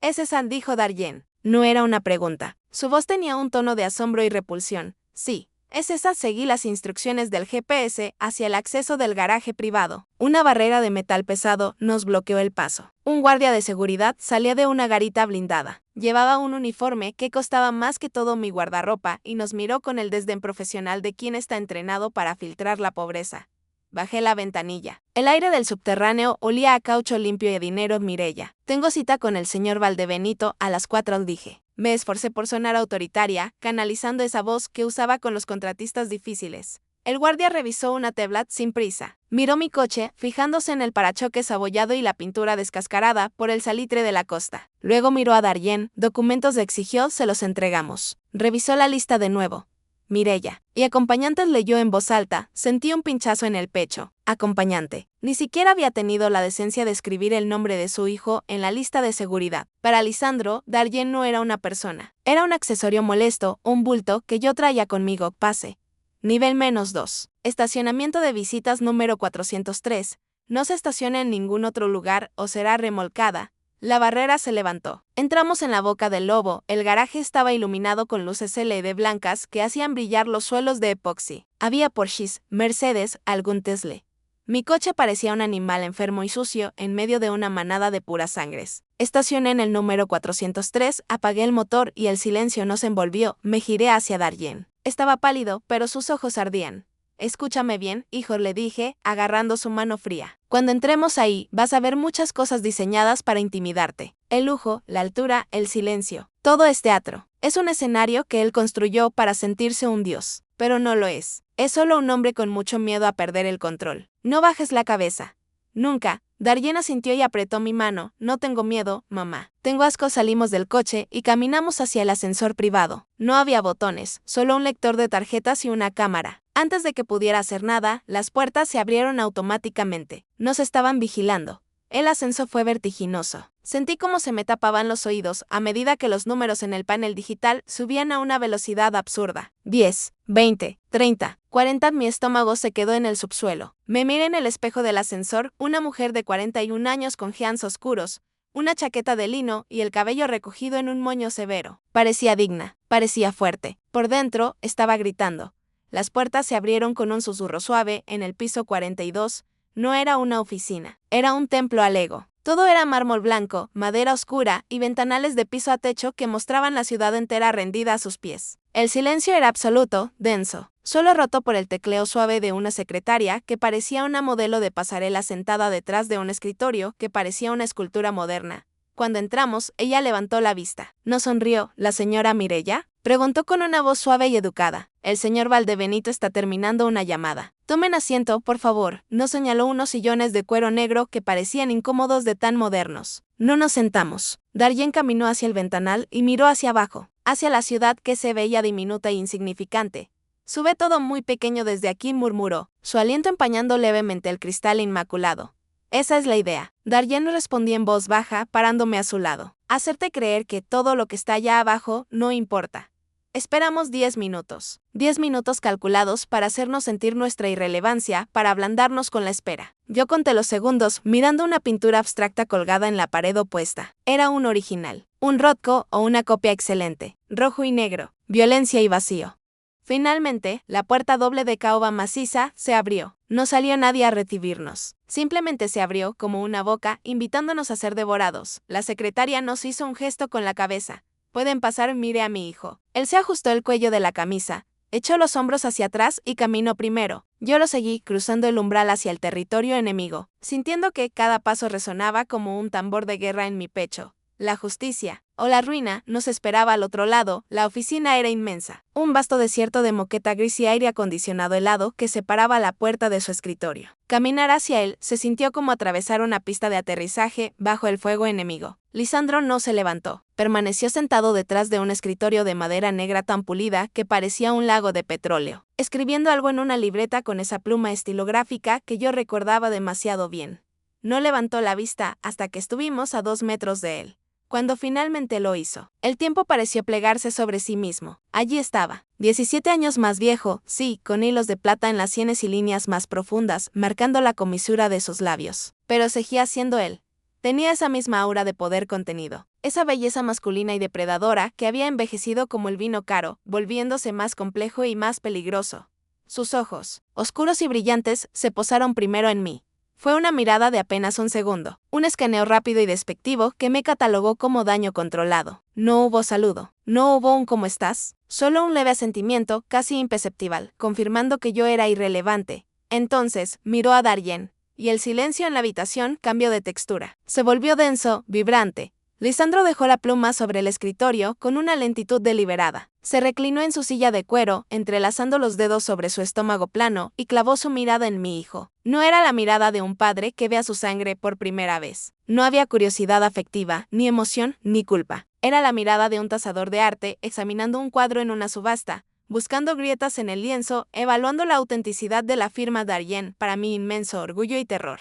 «¿Es esa?», dijo Darjen. No era una pregunta. Su voz tenía un tono de asombro y repulsión. «Sí, es esa». Seguí las instrucciones del GPS hacia el acceso del garaje privado. Una barrera de metal pesado nos bloqueó el paso. Un guardia de seguridad salía de una garita blindada. Llevaba un uniforme que costaba más que todo mi guardarropa y nos miró con el desdén profesional de quien está entrenado para filtrar la pobreza. Bajé la ventanilla. El aire del subterráneo olía a caucho limpio y a dinero. Mireya. «Tengo cita con el señor Valdebenito a las 4», dije. Me esforcé por sonar autoritaria, canalizando esa voz que usaba con los contratistas difíciles. El guardia revisó una tablet sin prisa. Miró mi coche, fijándose en el parachoques abollado y la pintura descascarada por el salitre de la costa. Luego miró a Darjen. «Documentos», exigió, «se los entregamos». Revisó la lista de nuevo. «Mireya». Y acompañantes, leyó en voz alta. Sentí un pinchazo en el pecho. Acompañante. Ni siquiera había tenido la decencia de escribir el nombre de su hijo en la lista de seguridad. Para Lisandro, Darjen no era una persona. Era un accesorio molesto, un bulto que yo traía conmigo. Pase. Nivel -2. Estacionamiento de visitas número 403. No se estaciona en ningún otro lugar o será remolcada. La barrera se levantó. Entramos en la boca del lobo. El garaje estaba iluminado con luces LED blancas que hacían brillar los suelos de epoxi. Había Porsches, Mercedes, algún Tesla. Mi coche parecía un animal enfermo y sucio en medio de una manada de puras sangres. Estacioné en el número 403, apagué el motor y el silencio nos envolvió. Me giré hacia Darjen. Estaba pálido, pero sus ojos ardían. «Escúchame bien, hijo», le dije, agarrando su mano fría. «Cuando entremos ahí, vas a ver muchas cosas diseñadas para intimidarte. El lujo, la altura, el silencio. Todo es teatro. Es un escenario que él construyó para sentirse un dios. Pero no lo es. Es solo un hombre con mucho miedo a perder el control. No bajes la cabeza». «Nunca». Darjen asintió y apretó mi mano. «No tengo miedo, mamá. Tengo asco». Salimos del coche y caminamos hacia el ascensor privado. No había botones, solo un lector de tarjetas y una cámara. Antes de que pudiera hacer nada, las puertas se abrieron automáticamente. Nos estaban vigilando. El ascenso fue vertiginoso. Sentí cómo se me tapaban los oídos a medida que los números en el panel digital subían a una velocidad absurda. 10, 20, 30, 40. Mi estómago se quedó en el subsuelo. Me miré en el espejo del ascensor. Una mujer de 41 años con jeans oscuros, una chaqueta de lino y el cabello recogido en un moño severo. Parecía digna, parecía fuerte. Por dentro, estaba gritando. Las puertas se abrieron con un susurro suave. En el piso 42, no era una oficina, era un templo al ego. Todo era mármol blanco, madera oscura y ventanales de piso a techo que mostraban la ciudad entera rendida a sus pies. El silencio era absoluto, denso, solo roto por el tecleo suave de una secretaria que parecía una modelo de pasarela sentada detrás de un escritorio que parecía una escultura moderna. Cuando entramos, ella levantó la vista. ¿No sonrió la señora Mireya?, preguntó con una voz suave y educada. «El señor Valdebenito está terminando una llamada. Tomen asiento, por favor». Nos señaló unos sillones de cuero negro que parecían incómodos de tan modernos. No nos sentamos. Darjen caminó hacia el ventanal y miró hacia abajo, hacia la ciudad que se veía diminuta e insignificante. «Sube todo muy pequeño desde aquí», murmuró, su aliento empañando levemente el cristal inmaculado. «Esa es la idea». Darjen respondí en voz baja, parándome a su lado. «Hacerte creer que todo lo que está allá abajo no importa». Esperamos 10 minutos. 10 minutos calculados para hacernos sentir nuestra irrelevancia, para ablandarnos con la espera. Yo conté los segundos, mirando una pintura abstracta colgada en la pared opuesta. Era un original, un Rothko o una copia excelente. Rojo y negro, violencia y vacío. Finalmente, la puerta doble de caoba maciza se abrió. No salió nadie a recibirnos. Simplemente se abrió como una boca, invitándonos a ser devorados. La secretaria nos hizo un gesto con la cabeza. «Pueden pasar», miré a mi hijo. Él se ajustó el cuello de la camisa, echó los hombros hacia atrás y caminó primero. Yo lo seguí, cruzando el umbral hacia el territorio enemigo, sintiendo que cada paso resonaba como un tambor de guerra en mi pecho. La justicia, o la ruina, nos esperaba al otro lado. La oficina era inmensa. Un vasto desierto de moqueta gris y aire acondicionado helado que separaba la puerta de su escritorio. Caminar hacia él se sintió como atravesar una pista de aterrizaje bajo el fuego enemigo. Lisandro no se levantó. Permaneció sentado detrás de un escritorio de madera negra tan pulida que parecía un lago de petróleo, escribiendo algo en una libreta con esa pluma estilográfica que yo recordaba demasiado bien. No levantó la vista hasta que estuvimos a 2 metros de él. Cuando finalmente lo hizo, el tiempo pareció plegarse sobre sí mismo. Allí estaba, 17 años más viejo, sí, con hilos de plata en las sienes y líneas más profundas, marcando la comisura de sus labios. Pero seguía siendo él. Tenía esa misma aura de poder contenido, esa belleza masculina y depredadora que había envejecido como el vino caro, volviéndose más complejo y más peligroso. Sus ojos, oscuros y brillantes, se posaron primero en mí. Fue una mirada de apenas un segundo, un escaneo rápido y despectivo que me catalogó como daño controlado. No hubo saludo, no hubo un ¿cómo estás?, solo un leve asentimiento, casi imperceptible, confirmando que yo era irrelevante. Entonces, miró a Darien, y el silencio en la habitación cambió de textura. Se volvió denso, vibrante. Lisandro dejó la pluma sobre el escritorio con una lentitud deliberada. Se reclinó en su silla de cuero, entrelazando los dedos sobre su estómago plano, y clavó su mirada en mi hijo. No era la mirada de un padre que ve a su sangre por primera vez. No había curiosidad afectiva, ni emoción, ni culpa. Era la mirada de un tasador de arte examinando un cuadro en una subasta, buscando grietas en el lienzo, evaluando la autenticidad de la firma Darien para mi inmenso orgullo y terror.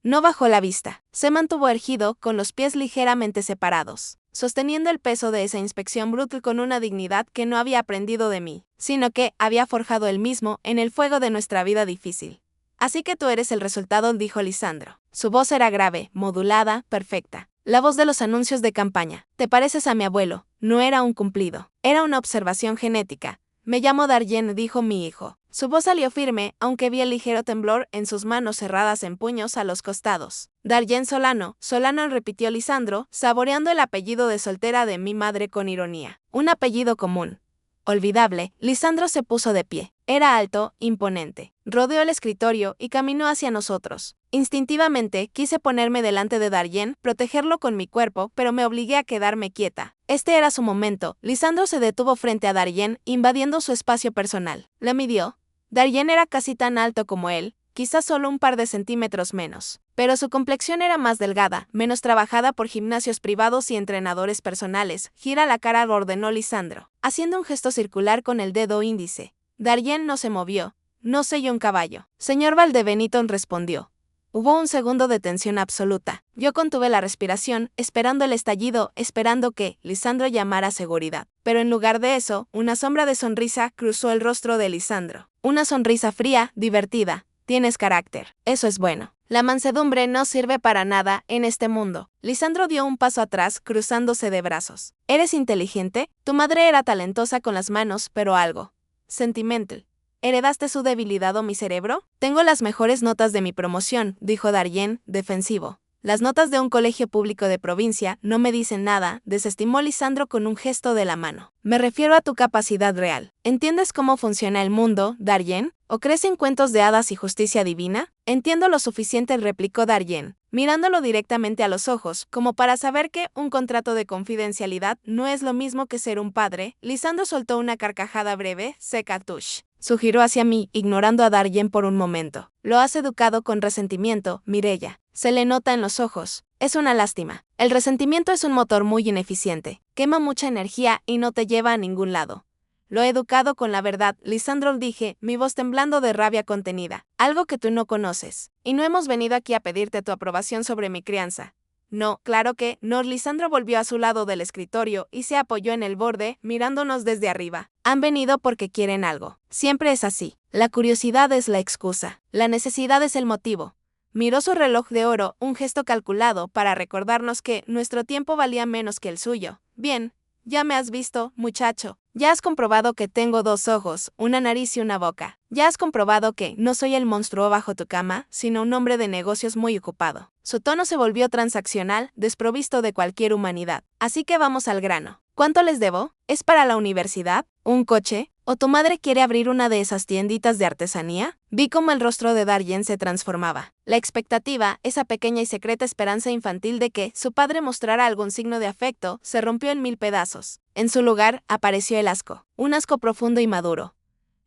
No bajó la vista, se mantuvo erguido, con los pies ligeramente separados, sosteniendo el peso de esa inspección brutal con una dignidad que no había aprendido de mí, sino que había forjado él mismo en el fuego de nuestra vida difícil. Así que tú eres el resultado, dijo Lisandro. Su voz era grave, modulada, perfecta. La voz de los anuncios de campaña. Te pareces a mi abuelo. No era un cumplido, era una observación genética. Me llamo Darien, dijo mi hijo. Su voz salió firme, aunque vi el ligero temblor en sus manos cerradas en puños a los costados. Darien Solano, Solano, repitió Lisandro, saboreando el apellido de soltera de mi madre con ironía. Un apellido común. Olvidable, Lisandro se puso de pie. Era alto, imponente. Rodeó el escritorio y caminó hacia nosotros. Instintivamente, quise ponerme delante de Darien, protegerlo con mi cuerpo, pero me obligué a quedarme quieta. Este era su momento. Lisandro se detuvo frente a Darien, invadiendo su espacio personal. La midió. Darien era casi tan alto como él, quizás solo un par de centímetros menos. Pero su complexión era más delgada, menos trabajada por gimnasios privados y entrenadores personales. Gira la cara, ordenó Lisandro, haciendo un gesto circular con el dedo índice. Darien no se movió. No soy un caballo. Señor Valdebenito, respondió. Hubo un segundo de tensión absoluta. Yo contuve la respiración, esperando el estallido, esperando que Lisandro llamara seguridad. Pero en lugar de eso, una sombra de sonrisa cruzó el rostro de Lisandro. Una sonrisa fría, divertida. Tienes carácter. Eso es bueno. La mansedumbre no sirve para nada en este mundo. Lisandro dio un paso atrás, cruzándose de brazos. ¿Eres inteligente? Tu madre era talentosa con las manos, pero algo sentimental. ¿Heredaste su debilidad o mi cerebro? Tengo las mejores notas de mi promoción, dijo Darien, defensivo. Las notas de un colegio público de provincia no me dicen nada, desestimó Lisandro con un gesto de la mano. Me refiero a tu capacidad real. ¿Entiendes cómo funciona el mundo, Darien? ¿O crees en cuentos de hadas y justicia divina? Entiendo lo suficiente, replicó Darien, mirándolo directamente a los ojos, como para saber que un contrato de confidencialidad no es lo mismo que ser un padre. Lisandro soltó una carcajada breve, seca. Tush. Sugirió hacia mí, ignorando a Darien por un momento. Lo has educado con resentimiento, Mireya. Se le nota en los ojos. Es una lástima. El resentimiento es un motor muy ineficiente. Quema mucha energía y no te lleva a ningún lado. Lo he educado con la verdad, Lisandro, dije, mi voz temblando de rabia contenida. Algo que tú no conoces. Y no hemos venido aquí a pedirte tu aprobación sobre mi crianza. No, claro que no. Lisandro volvió a su lado del escritorio y se apoyó en el borde, mirándonos desde arriba. Han venido porque quieren algo. Siempre es así. La curiosidad es la excusa. La necesidad es el motivo. Miró su reloj de oro, un gesto calculado para recordarnos que nuestro tiempo valía menos que el suyo. Bien, ya me has visto, muchacho. Ya has comprobado que tengo 2 ojos, una nariz y una boca. Ya has comprobado que no soy el monstruo bajo tu cama, sino un hombre de negocios muy ocupado. Su tono se volvió transaccional, desprovisto de cualquier humanidad. Así que vamos al grano. ¿Cuánto les debo? ¿Es para la universidad? ¿Un coche? ¿O tu madre quiere abrir una de esas tienditas de artesanía? Vi cómo el rostro de Darien se transformaba. La expectativa, esa pequeña y secreta esperanza infantil de que su padre mostrara algún signo de afecto, se rompió en 1000 pedazos. En su lugar, apareció el asco. Un asco profundo y maduro.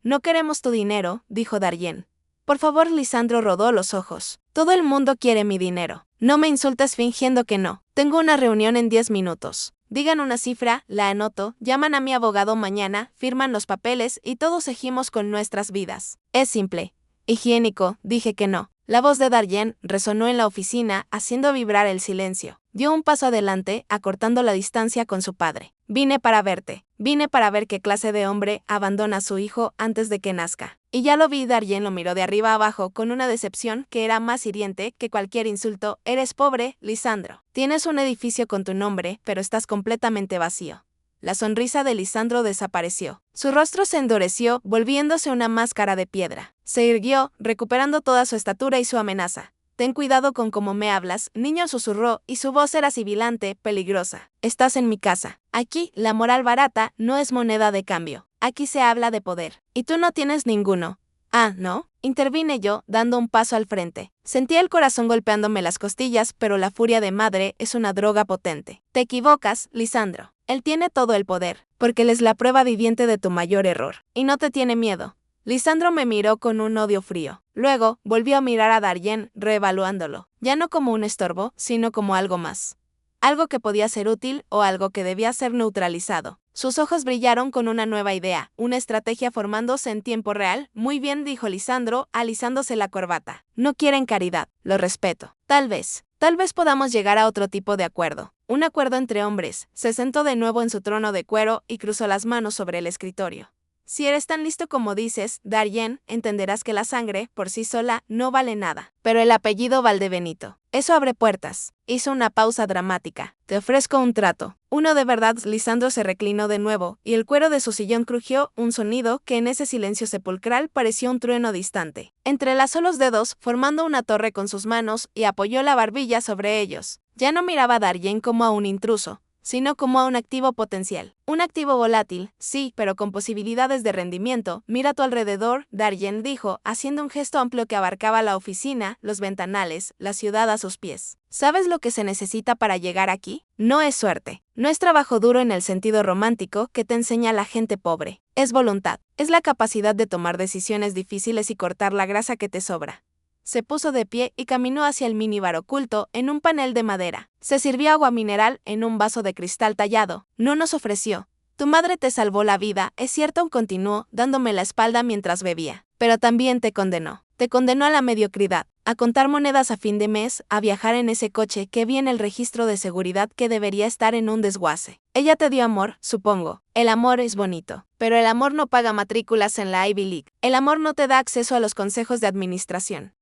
No queremos tu dinero, dijo Darien. Por favor, Lisandro rodó los ojos. Todo el mundo quiere mi dinero. No me insultes fingiendo que no. Tengo una reunión en 10 minutos. Digan una cifra, la anoto, llaman a mi abogado mañana, firman los papeles y todos seguimos con nuestras vidas. Es simple. Higiénico, dije que no. La voz de Darjen resonó en la oficina, haciendo vibrar el silencio. Dio un paso adelante, acortando la distancia con su padre. Vine para verte. Vine para ver qué clase de hombre abandona a su hijo antes de que nazca. Y ya lo vi. Darjen lo miró de arriba abajo con una decepción que era más hiriente que cualquier insulto. Eres pobre, Lisandro. Tienes un edificio con tu nombre, pero estás completamente vacío. La sonrisa de Lisandro desapareció. Su rostro se endureció, volviéndose una máscara de piedra. Se irguió, recuperando toda su estatura y su amenaza. Ten cuidado con cómo me hablas, niño, susurró, y su voz era sibilante, peligrosa. Estás en mi casa. Aquí, la moral barata no es moneda de cambio. Aquí se habla de poder. Y tú no tienes ninguno. Ah, ¿no? Intervine yo, dando un paso al frente. Sentía el corazón golpeándome las costillas, pero la furia de madre es una droga potente. Te equivocas, Lisandro. Él tiene todo el poder, porque él es la prueba viviente de tu mayor error. Y no te tiene miedo. Lisandro me miró con un odio frío. Luego, volvió a mirar a Darjen, reevaluándolo. Ya no como un estorbo, sino como algo más. Algo que podía ser útil o algo que debía ser neutralizado. Sus ojos brillaron con una nueva idea, una estrategia formándose en tiempo real. Muy bien, dijo Lisandro, alisándose la corbata. No quieren caridad, lo respeto. Tal vez podamos llegar a otro tipo de acuerdo. Un acuerdo entre hombres. Se sentó de nuevo en su trono de cuero y cruzó las manos sobre el escritorio. Si eres tan listo como dices, Darjen, entenderás que la sangre, por sí sola, no vale nada. Pero el apellido Valdebenito. Eso abre puertas. Hizo una pausa dramática. Te ofrezco un trato. Uno de verdad. Lisandro se reclinó de nuevo, y el cuero de su sillón crujió, un sonido que en ese silencio sepulcral pareció un trueno distante. Entrelazó los dedos, formando una torre con sus manos, y apoyó la barbilla sobre ellos. Ya no miraba a Darjen como a un intruso, sino como a un activo potencial. Un activo volátil, sí, pero con posibilidades de rendimiento. Mira a tu alrededor, Darjen dijo, haciendo un gesto amplio que abarcaba la oficina, los ventanales, la ciudad a sus pies. ¿Sabes lo que se necesita para llegar aquí? No es suerte. No es trabajo duro en el sentido romántico que te enseña la gente pobre. Es voluntad. Es la capacidad de tomar decisiones difíciles y cortar la grasa que te sobra. Se puso de pie y caminó hacia el minibar oculto en un panel de madera. Se sirvió agua mineral en un vaso de cristal tallado. No nos ofreció. Tu madre te salvó la vida, es cierto, continuó, dándome la espalda mientras bebía. Pero también te condenó. Te condenó a la mediocridad, a contar monedas a fin de mes, a viajar en ese coche que vi en el registro de seguridad que debería estar en un desguace. Ella te dio amor, supongo. El amor es bonito. Pero el amor no paga matrículas en la Ivy League. El amor no te da acceso a los consejos de administración.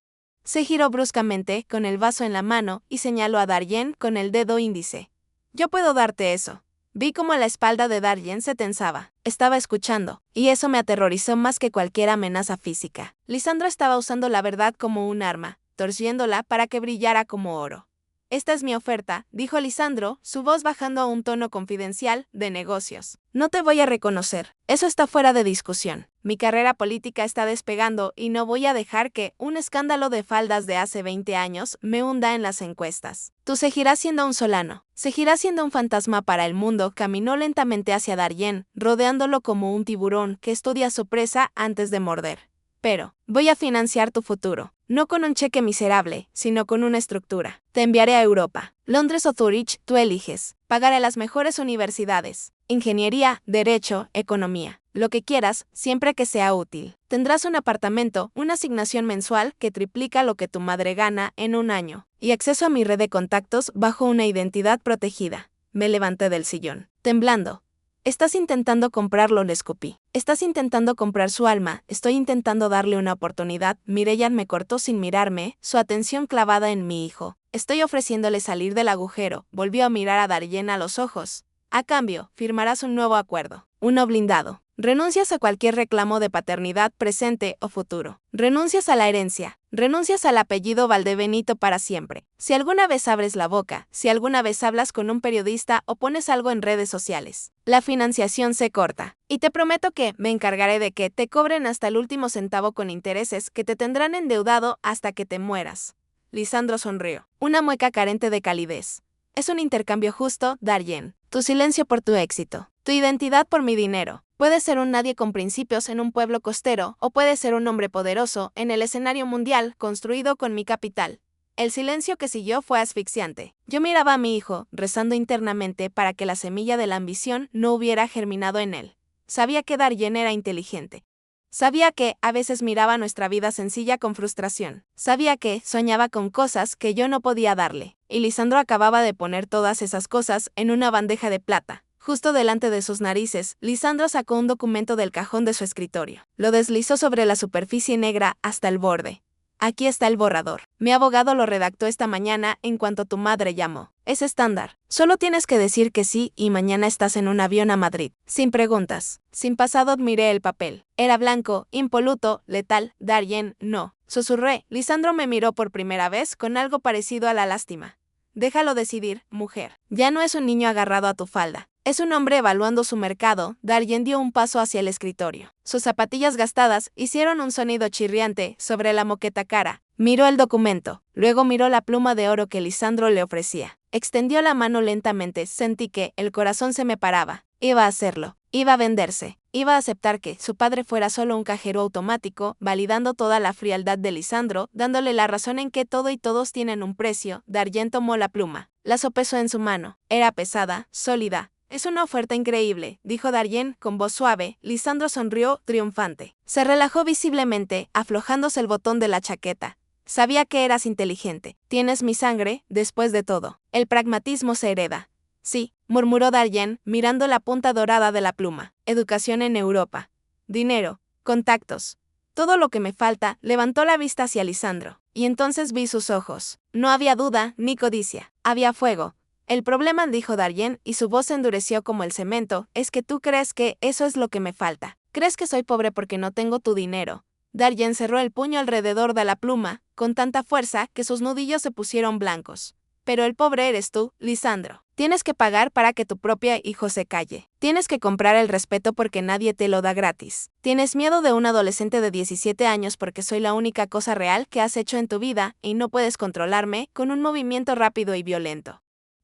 Se giró bruscamente, con el vaso en la mano, y señaló a Darjen con el dedo índice. Yo puedo darte eso. Vi cómo la espalda de Darjen se tensaba. Estaba escuchando, y eso me aterrorizó más que cualquier amenaza física. Lisandro estaba usando la verdad como un arma, torciéndola para que brillara como oro. Esta es mi oferta, dijo Lisandro, su voz bajando a un tono confidencial, de negocios. No te voy a reconocer, eso está fuera de discusión. Mi carrera política está despegando y no voy a dejar que un escándalo de faldas de hace 20 años me hunda en las encuestas. Tú seguirás siendo un solano, seguirás siendo un fantasma para el mundo. Caminó lentamente hacia Darjen, rodeándolo como un tiburón que estudia su presa antes de morder. Pero, voy a financiar tu futuro. No con un cheque miserable, sino con una estructura. Te enviaré a Europa. Londres o Zurich, tú eliges. Pagaré las mejores universidades. Ingeniería, derecho, economía. Lo que quieras, siempre que sea útil. Tendrás un apartamento, una asignación mensual que triplica lo que tu madre gana en un año. Y acceso a mi red de contactos bajo una identidad protegida. Me levanté del sillón, temblando. Estás intentando comprarlo, le escupí. Estás intentando comprar su alma. Estoy intentando darle una oportunidad. Mireyan me cortó sin mirarme, su atención clavada en mi hijo. Estoy ofreciéndole salir del agujero. Volvió a mirar a Darjen a los ojos. A cambio, firmarás un nuevo acuerdo. Uno blindado. Renuncias a cualquier reclamo de paternidad presente o futuro. Renuncias a la herencia. Renuncias al apellido Valdebenito para siempre. Si alguna vez abres la boca, si alguna vez hablas con un periodista o pones algo en redes sociales, la financiación se corta. Y te prometo que me encargaré de que te cobren hasta el último centavo con intereses que te tendrán endeudado hasta que te mueras. Lisandro sonrió. Una mueca carente de calidez. Es un intercambio justo, Darjen. Tu silencio por tu éxito. Tu identidad por mi dinero. Puedes ser un nadie con principios en un pueblo costero, o puedes ser un hombre poderoso en el escenario mundial construido con mi capital. El silencio que siguió fue asfixiante. Yo miraba a mi hijo, rezando internamente para que la semilla de la ambición no hubiera germinado en él. Sabía que Darjen era inteligente. Sabía que, a veces miraba nuestra vida sencilla con frustración. Sabía que, soñaba con cosas que yo no podía darle. Y Lisandro acababa de poner todas esas cosas en una bandeja de plata. Justo delante de sus narices, Lisandro sacó un documento del cajón de su escritorio. Lo deslizó sobre la superficie negra hasta el borde. Aquí está el borrador. Mi abogado lo redactó esta mañana en cuanto tu madre llamó. Es estándar. Solo tienes que decir que sí y mañana estás en un avión a Madrid. Sin preguntas. Sin pasado miré el papel. Era blanco, impoluto, letal. Darien, no. Susurré. Lisandro me miró por primera vez con algo parecido a la lástima. Déjalo decidir, mujer. Ya no es un niño agarrado a tu falda. Es un hombre evaluando su mercado. Darien dio un paso hacia el escritorio. Sus zapatillas gastadas hicieron un sonido chirriante sobre la moqueta cara. Miró el documento. Luego miró la pluma de oro que Lisandro le ofrecía. Extendió la mano lentamente. Sentí que el corazón se me paraba. Iba a hacerlo. Iba a venderse. Iba a aceptar que su padre fuera solo un cajero automático, validando toda la frialdad de Lisandro, dándole la razón en que todo y todos tienen un precio. Darien tomó la pluma. La sopesó en su mano. Era pesada, sólida. Es una oferta increíble, dijo Darien con voz suave. Lisandro sonrió, triunfante. Se relajó visiblemente, aflojándose el botón de la chaqueta. Sabía que eras inteligente. Tienes mi sangre, después de todo. El pragmatismo se hereda. Sí, murmuró Darien, mirando la punta dorada de la pluma. Educación en Europa. Dinero. Contactos. Todo lo que me falta. Levantó la vista hacia Lisandro. Y entonces vi sus ojos. No había duda, ni codicia. Había fuego. El problema, dijo Darien, y su voz se endureció como el cemento, es que tú crees que eso es lo que me falta. Crees que soy pobre porque no tengo tu dinero. Darien cerró el puño alrededor de la pluma, con tanta fuerza que sus nudillos se pusieron blancos. Pero el pobre eres tú, Lisandro. Tienes que pagar para que tu propio hijo se calle. Tienes que comprar el respeto porque nadie te lo da gratis. Tienes miedo de un adolescente de 17 años porque soy la única cosa real que has hecho en tu vida y no puedes controlarme con un movimiento rápido y violento.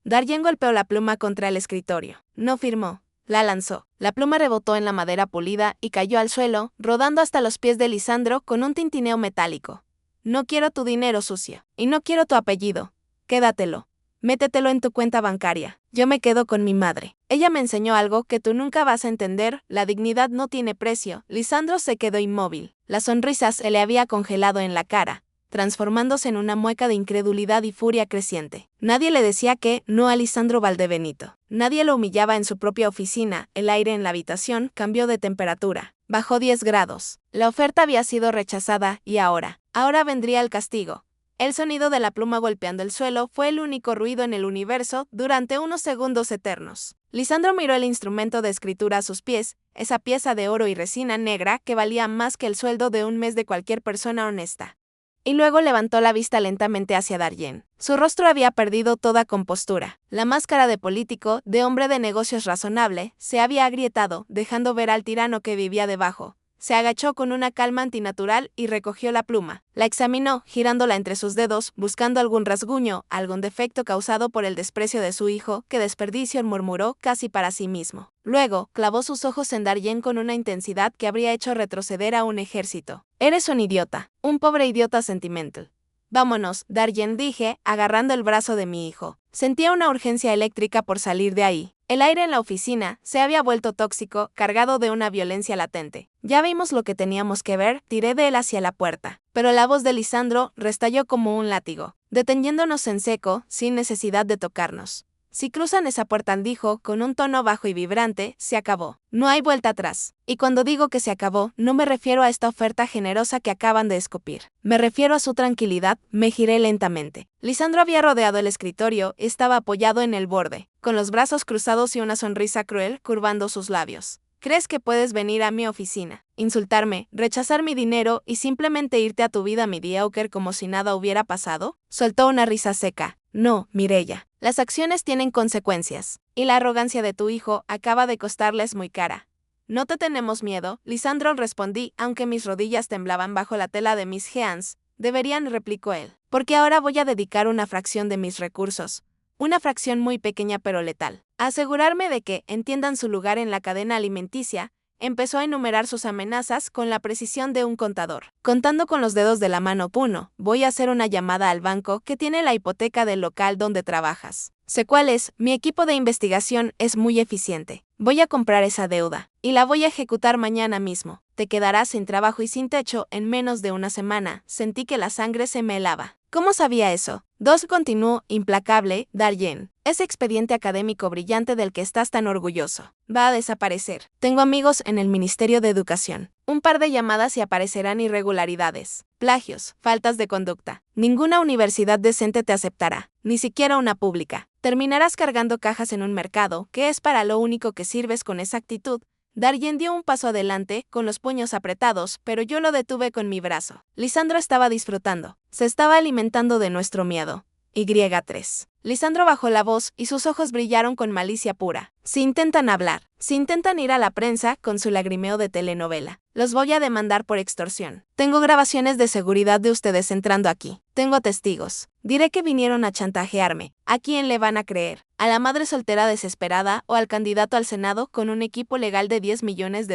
Darien golpeó la pluma contra el escritorio. No firmó. La lanzó. La pluma rebotó en la madera pulida y cayó al suelo, rodando hasta los pies de Lisandro con un tintineo metálico. No quiero tu dinero sucio. Y no quiero tu apellido. Quédatelo. Métetelo en tu cuenta bancaria. Yo me quedo con mi madre. Ella me enseñó algo que tú nunca vas a entender. La dignidad no tiene precio. Lisandro se quedó inmóvil. La sonrisa se le había congelado en la cara, transformándose en una mueca de incredulidad y furia creciente. Nadie le decía que no a Lisandro Valdebenito. Nadie lo humillaba en su propia oficina. El aire en la habitación cambió de temperatura. Bajó 10 grados. La oferta había sido rechazada y ahora vendría el castigo. El sonido de la pluma golpeando el suelo fue el único ruido en el universo durante unos segundos eternos. Lisandro miró el instrumento de escritura a sus pies, esa pieza de oro y resina negra que valía más que el sueldo de un mes de cualquier persona honesta. Y luego levantó la vista lentamente hacia Darien. Su rostro había perdido toda compostura. La máscara de político, de hombre de negocios razonable, se había agrietado, dejando ver al tirano que vivía debajo. Se agachó con una calma antinatural y recogió la pluma. La examinó, girándola entre sus dedos, buscando algún rasguño, algún defecto causado por el desprecio de su hijo. ¡Qué desperdicio!, murmuró, casi para sí mismo. Luego, clavó sus ojos en Darien con una intensidad que habría hecho retroceder a un ejército. Eres un idiota, un pobre idiota sentimental. Vámonos, Darien, dije, agarrando el brazo de mi hijo. Sentía una urgencia eléctrica por salir de ahí. El aire en la oficina se había vuelto tóxico, cargado de una violencia latente. Ya vimos lo que teníamos que ver, tiré de él hacia la puerta. Pero la voz de Lisandro restalló como un látigo, deteniéndonos en seco, sin necesidad de tocarnos. Si cruzan esa puerta, dijo, con un tono bajo y vibrante, se acabó. No hay vuelta atrás. Y cuando digo que se acabó, no me refiero a esta oferta generosa que acaban de escupir. Me refiero a su tranquilidad. Me giré lentamente. Lisandro había rodeado el escritorio, estaba apoyado en el borde, con los brazos cruzados y una sonrisa cruel curvando sus labios. ¿Crees que puedes venir a mi oficina, insultarme, rechazar mi dinero y simplemente irte a tu vida mediocre como si nada hubiera pasado? Soltó una risa seca. No, Mireya. Las acciones tienen consecuencias, y la arrogancia de tu hijo acaba de costarles muy cara. No te tenemos miedo, Lisandro, respondí, aunque mis rodillas temblaban bajo la tela de mis jeans. Deberían, replicó él, porque ahora voy a dedicar una fracción de mis recursos, una fracción muy pequeña pero letal, a asegurarme de que entiendan su lugar en la cadena alimenticia. Empezó a enumerar sus amenazas con la precisión de un contador. Contando con los dedos de la mano, Puno, voy a hacer una llamada al banco que tiene la hipoteca del local donde trabajas. Sé cuál es, mi equipo de investigación es muy eficiente. Voy a comprar esa deuda, y la voy a ejecutar mañana mismo. te quedarás sin trabajo y sin techo en menos de una semana. Sentí que la sangre se me helaba. ¿Cómo sabía eso? 2. Continuó, implacable, Darjen. Ese expediente académico brillante del que estás tan orgulloso va a desaparecer. Tengo amigos en el Ministerio de Educación. Un par de llamadas y aparecerán irregularidades, plagios, faltas de conducta. Ninguna universidad decente te aceptará, ni siquiera una pública. Terminarás cargando cajas en un mercado, que es para lo único que sirves con esa actitud. Darjen dio un paso adelante, con los puños apretados, pero yo lo detuve con mi brazo. Lisandro estaba disfrutando. Se estaba alimentando de nuestro miedo. Y3. Lisandro bajó la voz y sus ojos brillaron con malicia pura. Si intentan hablar, si intentan ir a la prensa con su lagrimeo de telenovela, los voy a demandar por extorsión. Tengo grabaciones de seguridad de ustedes entrando aquí. Tengo testigos. Diré que vinieron a chantajearme. ¿A quién le van a creer? ¿A la madre soltera desesperada o al candidato al Senado con un equipo legal de $10 millones?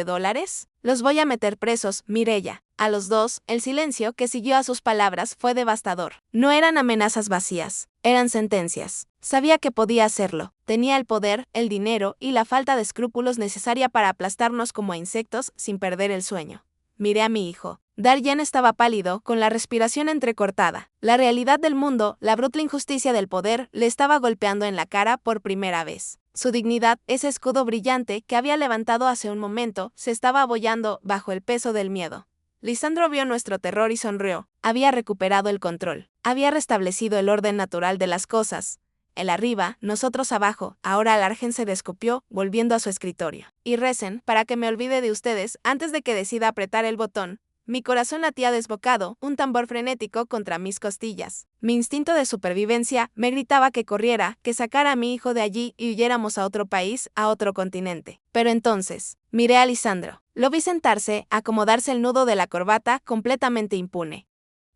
Los voy a meter presos, Mireya. A los dos, el silencio que siguió a sus palabras fue devastador. No eran amenazas vacías, eran sentencias. Sabía que podía hacerlo. Tenía el poder, el dinero y la falta de escrúpulos necesaria para aplastarnos como a insectos sin perder el sueño. Miré a mi hijo. Darjen estaba pálido, con la respiración entrecortada. La realidad del mundo, la brutal injusticia del poder, le estaba golpeando en la cara por primera vez. Su dignidad, ese escudo brillante que había levantado hace un momento, se estaba abollando bajo el peso del miedo. Lisandro vio nuestro terror y sonrió. Había recuperado el control. Había restablecido el orden natural de las cosas. Él arriba, nosotros abajo. Ahora alárguense, escupió, volviendo a su escritorio. Y recen, para que me olvide de ustedes antes de que decida apretar el botón. Mi corazón latía desbocado, un tambor frenético contra mis costillas. Mi instinto de supervivencia me gritaba que corriera, que sacara a mi hijo de allí y huyéramos a otro país, a otro continente. Pero entonces, miré a Lisandro. Lo vi sentarse, acomodarse el nudo de la corbata, completamente impune.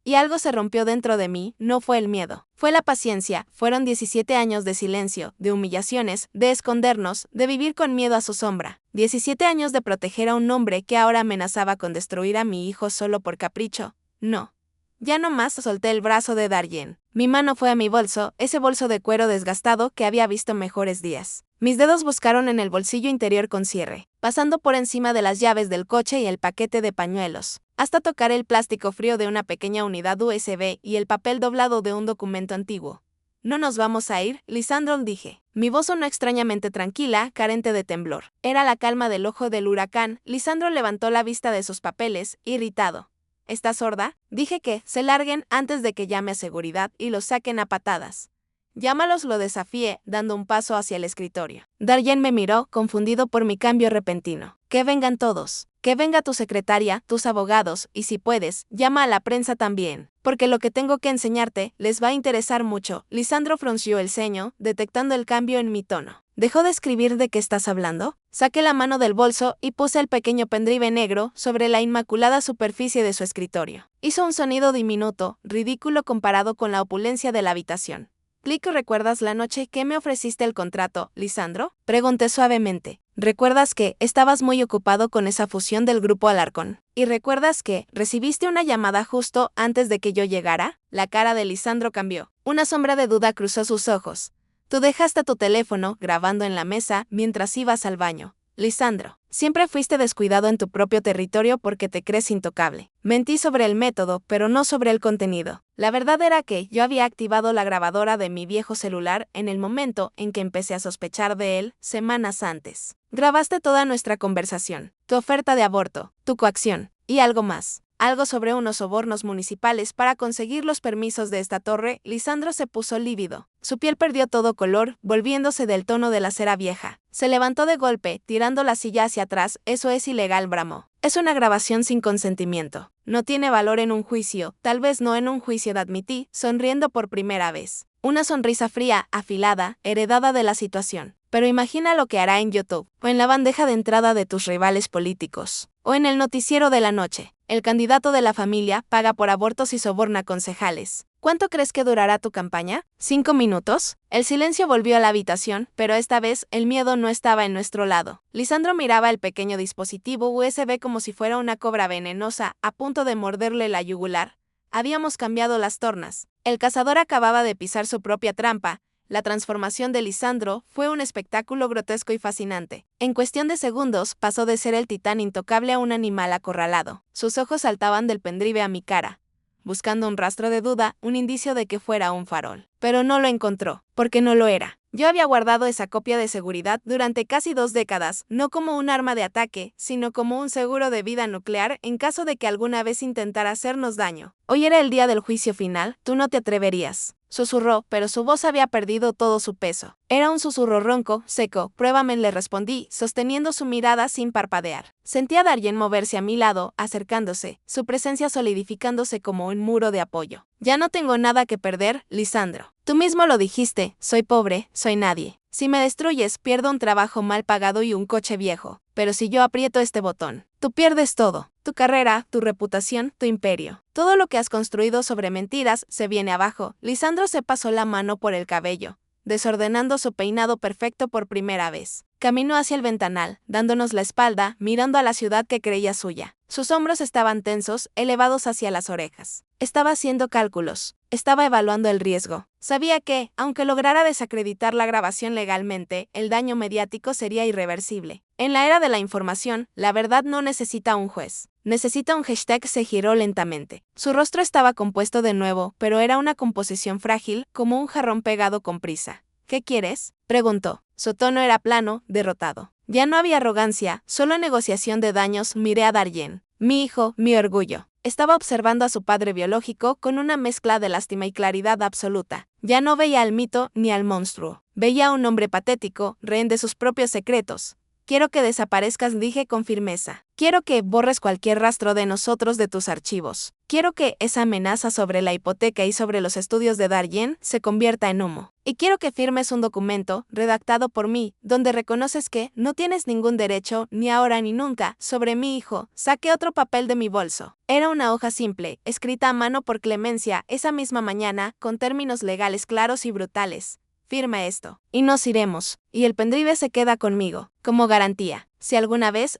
Y algo se rompió dentro de mí, no fue el miedo. Fue la paciencia, fueron 17 años de silencio, de humillaciones, de escondernos, de vivir con miedo a su sombra. 17 años de proteger a un hombre que ahora amenazaba con destruir a mi hijo solo por capricho. No. Ya no más solté el brazo de Darjen. Mi mano fue a mi bolso, ese bolso de cuero desgastado que había visto mejores días. Mis dedos buscaron en el bolsillo interior con cierre, pasando por encima de las llaves del coche y el paquete de pañuelos, hasta tocar el plástico frío de una pequeña unidad USB y el papel doblado de un documento antiguo. «¿No nos vamos a ir?», Lisandro, dije. Mi voz sonó extrañamente tranquila, carente de temblor. Era la calma del ojo del huracán. Lisandro levantó la vista de sus papeles, irritado. ¿Estás sorda? Dije que se larguen antes de que llame a seguridad y los saquen a patadas. Llámalos, lo desafié, dando un paso hacia el escritorio. Darjen me miró, confundido por mi cambio repentino. Que vengan todos. Que venga tu secretaria, tus abogados, y si puedes, llama a la prensa también. Porque lo que tengo que enseñarte les va a interesar mucho. Lisandro frunció el ceño, detectando el cambio en mi tono. ¿Dejó de escribir? ¿De qué estás hablando? Saqué la mano del bolso y puse el pequeño pendrive negro sobre la inmaculada superficie de su escritorio. Hizo un sonido diminuto, ridículo comparado con la opulencia de la habitación. Clic. ¿Recuerdas la noche que me ofreciste el contrato, Lisandro? Pregunté suavemente. ¿Recuerdas que estabas muy ocupado con esa fusión del grupo Alarcón? ¿Y recuerdas que recibiste una llamada justo antes de que yo llegara? La cara de Lisandro cambió. Una sombra de duda cruzó sus ojos. Tú dejaste tu teléfono grabando en la mesa mientras ibas al baño. Lisandro, siempre fuiste descuidado en tu propio territorio porque te crees intocable. Mentí sobre el método, pero no sobre el contenido. La verdad era que yo había activado la grabadora de mi viejo celular en el momento en que empecé a sospechar de él, semanas antes. Grabaste toda nuestra conversación, tu oferta de aborto, tu coacción, y algo más. Algo sobre unos sobornos municipales para conseguir los permisos de esta torre. Lisandro se puso lívido. Su piel perdió todo color, volviéndose del tono de la cera vieja. Se levantó de golpe, tirando la silla hacia atrás. Eso es ilegal, bramó. Es una grabación sin consentimiento. No tiene valor en un juicio, tal vez no en un juicio, admití, sonriendo por primera vez. Una sonrisa fría, afilada, heredada de la situación. Pero imagina lo que hará en YouTube, o en la bandeja de entrada de tus rivales políticos, o en el noticiero de la noche. El candidato de la familia paga por abortos y soborna concejales. ¿Cuánto crees que durará tu campaña? ¿5 minutos? El silencio volvió a la habitación, pero esta vez el miedo no estaba en nuestro lado. Lisandro miraba el pequeño dispositivo USB como si fuera una cobra venenosa, a punto de morderle la yugular. Habíamos cambiado las tornas. El cazador acababa de pisar su propia trampa. La transformación de Lisandro fue un espectáculo grotesco y fascinante. En cuestión de segundos pasó de ser el titán intocable a un animal acorralado. Sus ojos saltaban del pendrive a mi cara, buscando un rastro de duda, un indicio de que fuera un farol. Pero no lo encontró, porque no lo era. Yo había guardado esa copia de seguridad durante casi 2 décadas, no como un arma de ataque, sino como un seguro de vida nuclear en caso de que alguna vez intentara hacernos daño. Hoy era el día del juicio final, tú no te atreverías. Susurró, pero su voz había perdido todo su peso. Era un susurro ronco, seco. Pruébame, le respondí, sosteniendo su mirada sin parpadear. Sentí a Darien moverse a mi lado, acercándose, su presencia solidificándose como un muro de apoyo. Ya no tengo nada que perder, Lisandro. Tú mismo lo dijiste, soy pobre, soy nadie. Si me destruyes, pierdo un trabajo mal pagado y un coche viejo. Pero si yo aprieto este botón, tú pierdes todo. Tu carrera, tu reputación, tu imperio. Todo lo que has construido sobre mentiras se viene abajo. Lisandro se pasó la mano por el cabello, desordenando su peinado perfecto por primera vez. Caminó hacia el ventanal, dándonos la espalda, mirando a la ciudad que creía suya. Sus hombros estaban tensos, elevados hacia las orejas. Estaba haciendo cálculos. Estaba evaluando el riesgo. Sabía que, aunque lograra desacreditar la grabación legalmente, el daño mediático sería irreversible. En la era de la información, la verdad no necesita un juez. Necesita un hashtag. Se giró lentamente. Su rostro estaba compuesto de nuevo, pero era una composición frágil, como un jarrón pegado con prisa. ¿Qué quieres?, preguntó. Su tono era plano, derrotado. Ya no había arrogancia, solo negociación de daños. Miré a Darien. Mi hijo, mi orgullo. Estaba observando a su padre biológico con una mezcla de lástima y claridad absoluta. Ya no veía al mito ni al monstruo. Veía a un hombre patético, rehén de sus propios secretos. Quiero que desaparezcas, dije con firmeza. Quiero que borres cualquier rastro de nosotros de tus archivos. Quiero que esa amenaza sobre la hipoteca y sobre los estudios de Darien se convierta en humo. Y quiero que firmes un documento, redactado por mí, donde reconoces que no tienes ningún derecho, ni ahora ni nunca, sobre mi hijo. Saqué otro papel de mi bolso. Era una hoja simple, escrita a mano por Clemencia esa misma mañana, con términos legales claros y brutales. Firma esto, y nos iremos, y el pendrive se queda conmigo, como garantía. Si alguna vez,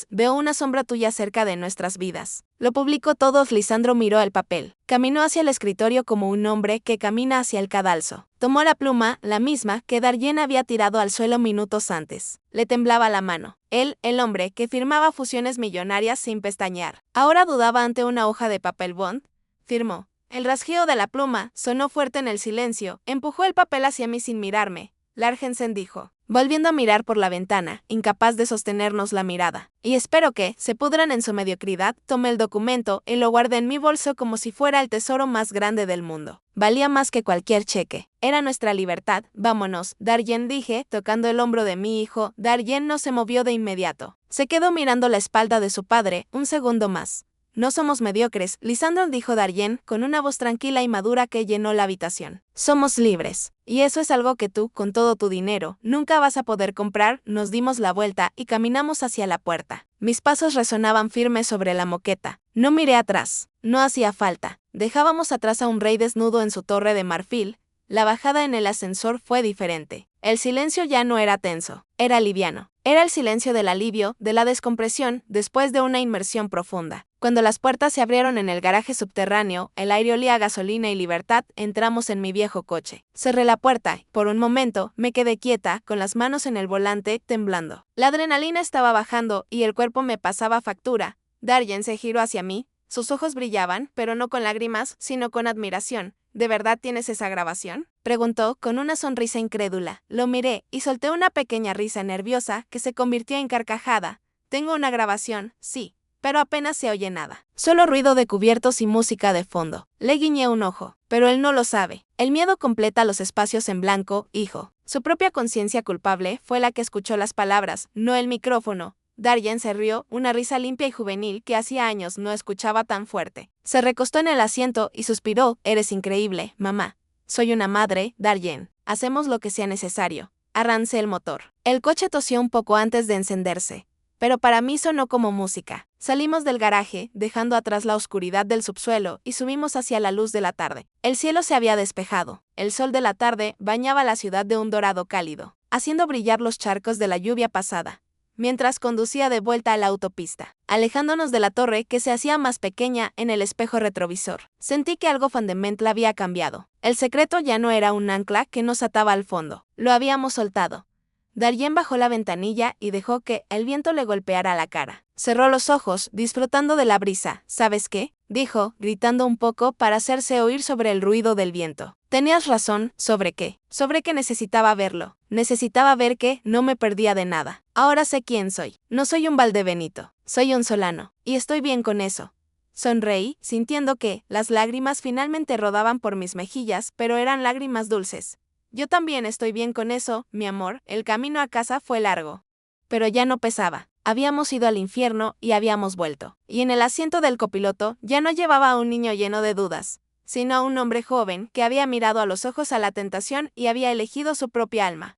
veo una sombra tuya cerca de nuestras vidas. Lo publicó todos. Lisandro miró el papel. Caminó hacia el escritorio como un hombre que camina hacia el cadalso. Tomó la pluma, la misma que Darien había tirado al suelo minutos antes. Le temblaba la mano. Él, el hombre que firmaba fusiones millonarias sin pestañear. Ahora dudaba ante una hoja de papel bond. Firmó. El rasgueo de la pluma sonó fuerte en el silencio. Empujó el papel hacia mí sin mirarme. Largensen dijo, volviendo a mirar por la ventana, incapaz de sostenernos la mirada. Y espero que, se pudran en su mediocridad. Tomé el documento y lo guardé en mi bolso como si fuera el tesoro más grande del mundo. Valía más que cualquier cheque. Era nuestra libertad. Vámonos, Darien, dije, tocando el hombro de mi hijo. Darien no se movió de inmediato. Se quedó mirando la espalda de su padre un segundo más. No somos mediocres, Lisandro, dijo Darien, con una voz tranquila y madura que llenó la habitación. Somos libres. Y eso es algo que tú, con todo tu dinero, nunca vas a poder comprar. Nos dimos la vuelta y caminamos hacia la puerta. Mis pasos resonaban firmes sobre la moqueta. No miré atrás. No hacía falta. Dejábamos atrás a un rey desnudo en su torre de marfil. La bajada en el ascensor fue diferente. El silencio ya no era tenso, era liviano. Era el silencio del alivio, de la descompresión, después de una inmersión profunda. Cuando las puertas se abrieron en el garaje subterráneo, el aire olía a gasolina y libertad. Entramos en mi viejo coche. Cerré la puerta y, por un momento, me quedé quieta, con las manos en el volante, temblando. La adrenalina estaba bajando y el cuerpo me pasaba factura. Darien se giró hacia mí. Sus ojos brillaban, pero no con lágrimas, sino con admiración. ¿De verdad tienes esa grabación?, preguntó con una sonrisa incrédula. Lo miré y solté una pequeña risa nerviosa que se convirtió en carcajada. Tengo una grabación, sí, pero apenas se oye nada. Solo ruido de cubiertos y música de fondo. Le guiñé un ojo, pero él no lo sabe. El miedo completa los espacios en blanco, hijo. Su propia conciencia culpable fue la que escuchó las palabras, no el micrófono. Darien se rió, una risa limpia y juvenil que hacía años no escuchaba tan fuerte. Se recostó en el asiento y suspiró. Eres increíble, mamá. Soy una madre, Darien. Hacemos lo que sea necesario. Arrancé el motor. El coche tosió un poco antes de encenderse, pero para mí sonó como música. Salimos del garaje, dejando atrás la oscuridad del subsuelo, y subimos hacia la luz de la tarde. El cielo se había despejado. El sol de la tarde bañaba la ciudad de un dorado cálido, haciendo brillar los charcos de la lluvia pasada. mientras conducía de vuelta a la autopista, alejándonos de la torre que se hacía más pequeña en el espejo retrovisor. Sentí que algo fundamental había cambiado. El secreto ya no era un ancla que nos ataba al fondo. Lo habíamos soltado. Darjen bajó la ventanilla y dejó que el viento le golpeara la cara. Cerró los ojos, disfrutando de la brisa. ¿Sabes qué?, dijo, gritando un poco para hacerse oír sobre el ruido del viento. Tenías razón. ¿Sobre qué? Sobre que necesitaba verlo. Necesitaba ver que no me perdía de nada. Ahora sé quién soy. No soy un Valdebenito. Soy un Solano. Y estoy bien con eso. Sonreí, sintiendo que las lágrimas finalmente rodaban por mis mejillas, pero eran lágrimas dulces. Yo también estoy bien con eso, mi amor. El camino a casa fue largo. Pero ya no pesaba. Habíamos ido al infierno y habíamos vuelto. Y en el asiento del copiloto ya no llevaba a un niño lleno de dudas, sino a un hombre joven que había mirado a los ojos a la tentación y había elegido su propia alma.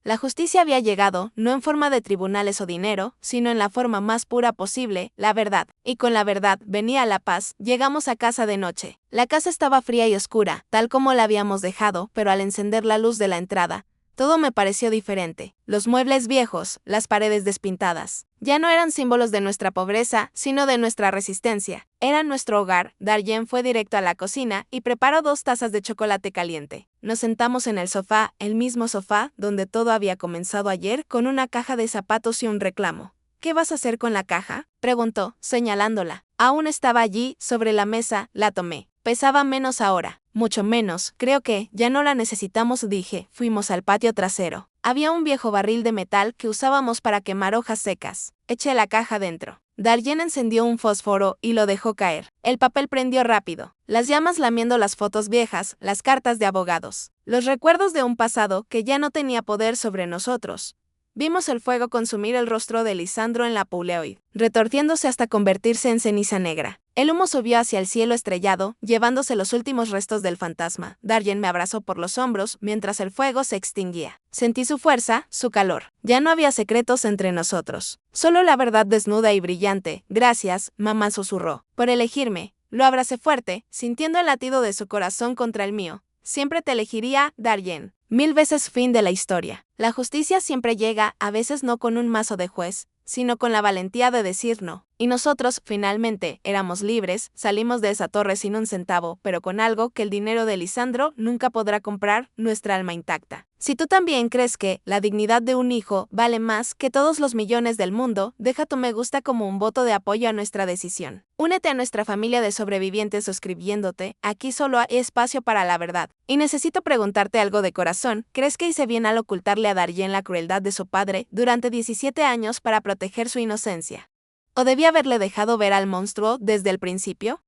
La justicia había llegado, no en forma de tribunales o dinero, sino en la forma más pura posible, la verdad. Y con la verdad venía la paz. Llegamos a casa de noche. La casa estaba fría y oscura, tal como la habíamos dejado, pero al encender la luz de la entrada, todo me pareció diferente. Los muebles viejos, las paredes despintadas, ya no eran símbolos de nuestra pobreza, sino de nuestra resistencia. Era nuestro hogar. Darjen fue directo a la cocina y preparó 2 tazas de chocolate caliente. Nos sentamos en el sofá, el mismo sofá donde todo había comenzado ayer, con una caja de zapatos y un reclamo. ¿Qué vas a hacer con la caja?, preguntó, señalándola. Aún estaba allí, sobre la mesa. La tomé. Pesaba menos ahora. Mucho menos. Creo que ya no la necesitamos, dije. Fuimos al patio trasero. Había un viejo barril de metal que usábamos para quemar hojas secas. Eché la caja dentro. Darjen encendió un fósforo y lo dejó caer. El papel prendió rápido. Las llamas lamiendo las fotos viejas, las cartas de abogados. Los recuerdos de un pasado que ya no tenía poder sobre nosotros. Vimos el fuego consumir el rostro de Lisandro en la Pouleoid, retorciéndose hasta convertirse en ceniza negra. El humo subió hacia el cielo estrellado, llevándose los últimos restos del fantasma. Darjen me abrazó por los hombros mientras el fuego se extinguía. Sentí su fuerza, su calor. Ya no había secretos entre nosotros. Solo la verdad desnuda y brillante. Gracias, mamá, susurró, por elegirme. Lo abracé fuerte, sintiendo el latido de su corazón contra el mío. Siempre te elegiría, Darjen. 1000 veces. Fin de la historia. La justicia siempre llega, a veces no con un mazo de juez, sino con la valentía de decir no. Y nosotros, finalmente, éramos libres, salimos de esa torre sin un centavo, pero con algo que el dinero de Lisandro nunca podrá comprar: nuestra alma intacta. Si tú también crees que la dignidad de un hijo vale más que todos los millones del mundo, deja tu me gusta como un voto de apoyo a nuestra decisión. Únete a nuestra familia de sobrevivientes suscribiéndote. Aquí solo hay espacio para la verdad. Y necesito preguntarte algo de corazón. ¿Crees que hice bien al ocultarle a Darjen la crueldad de su padre durante 17 años para proteger su inocencia? ¿O debí haberle dejado ver al monstruo desde el principio?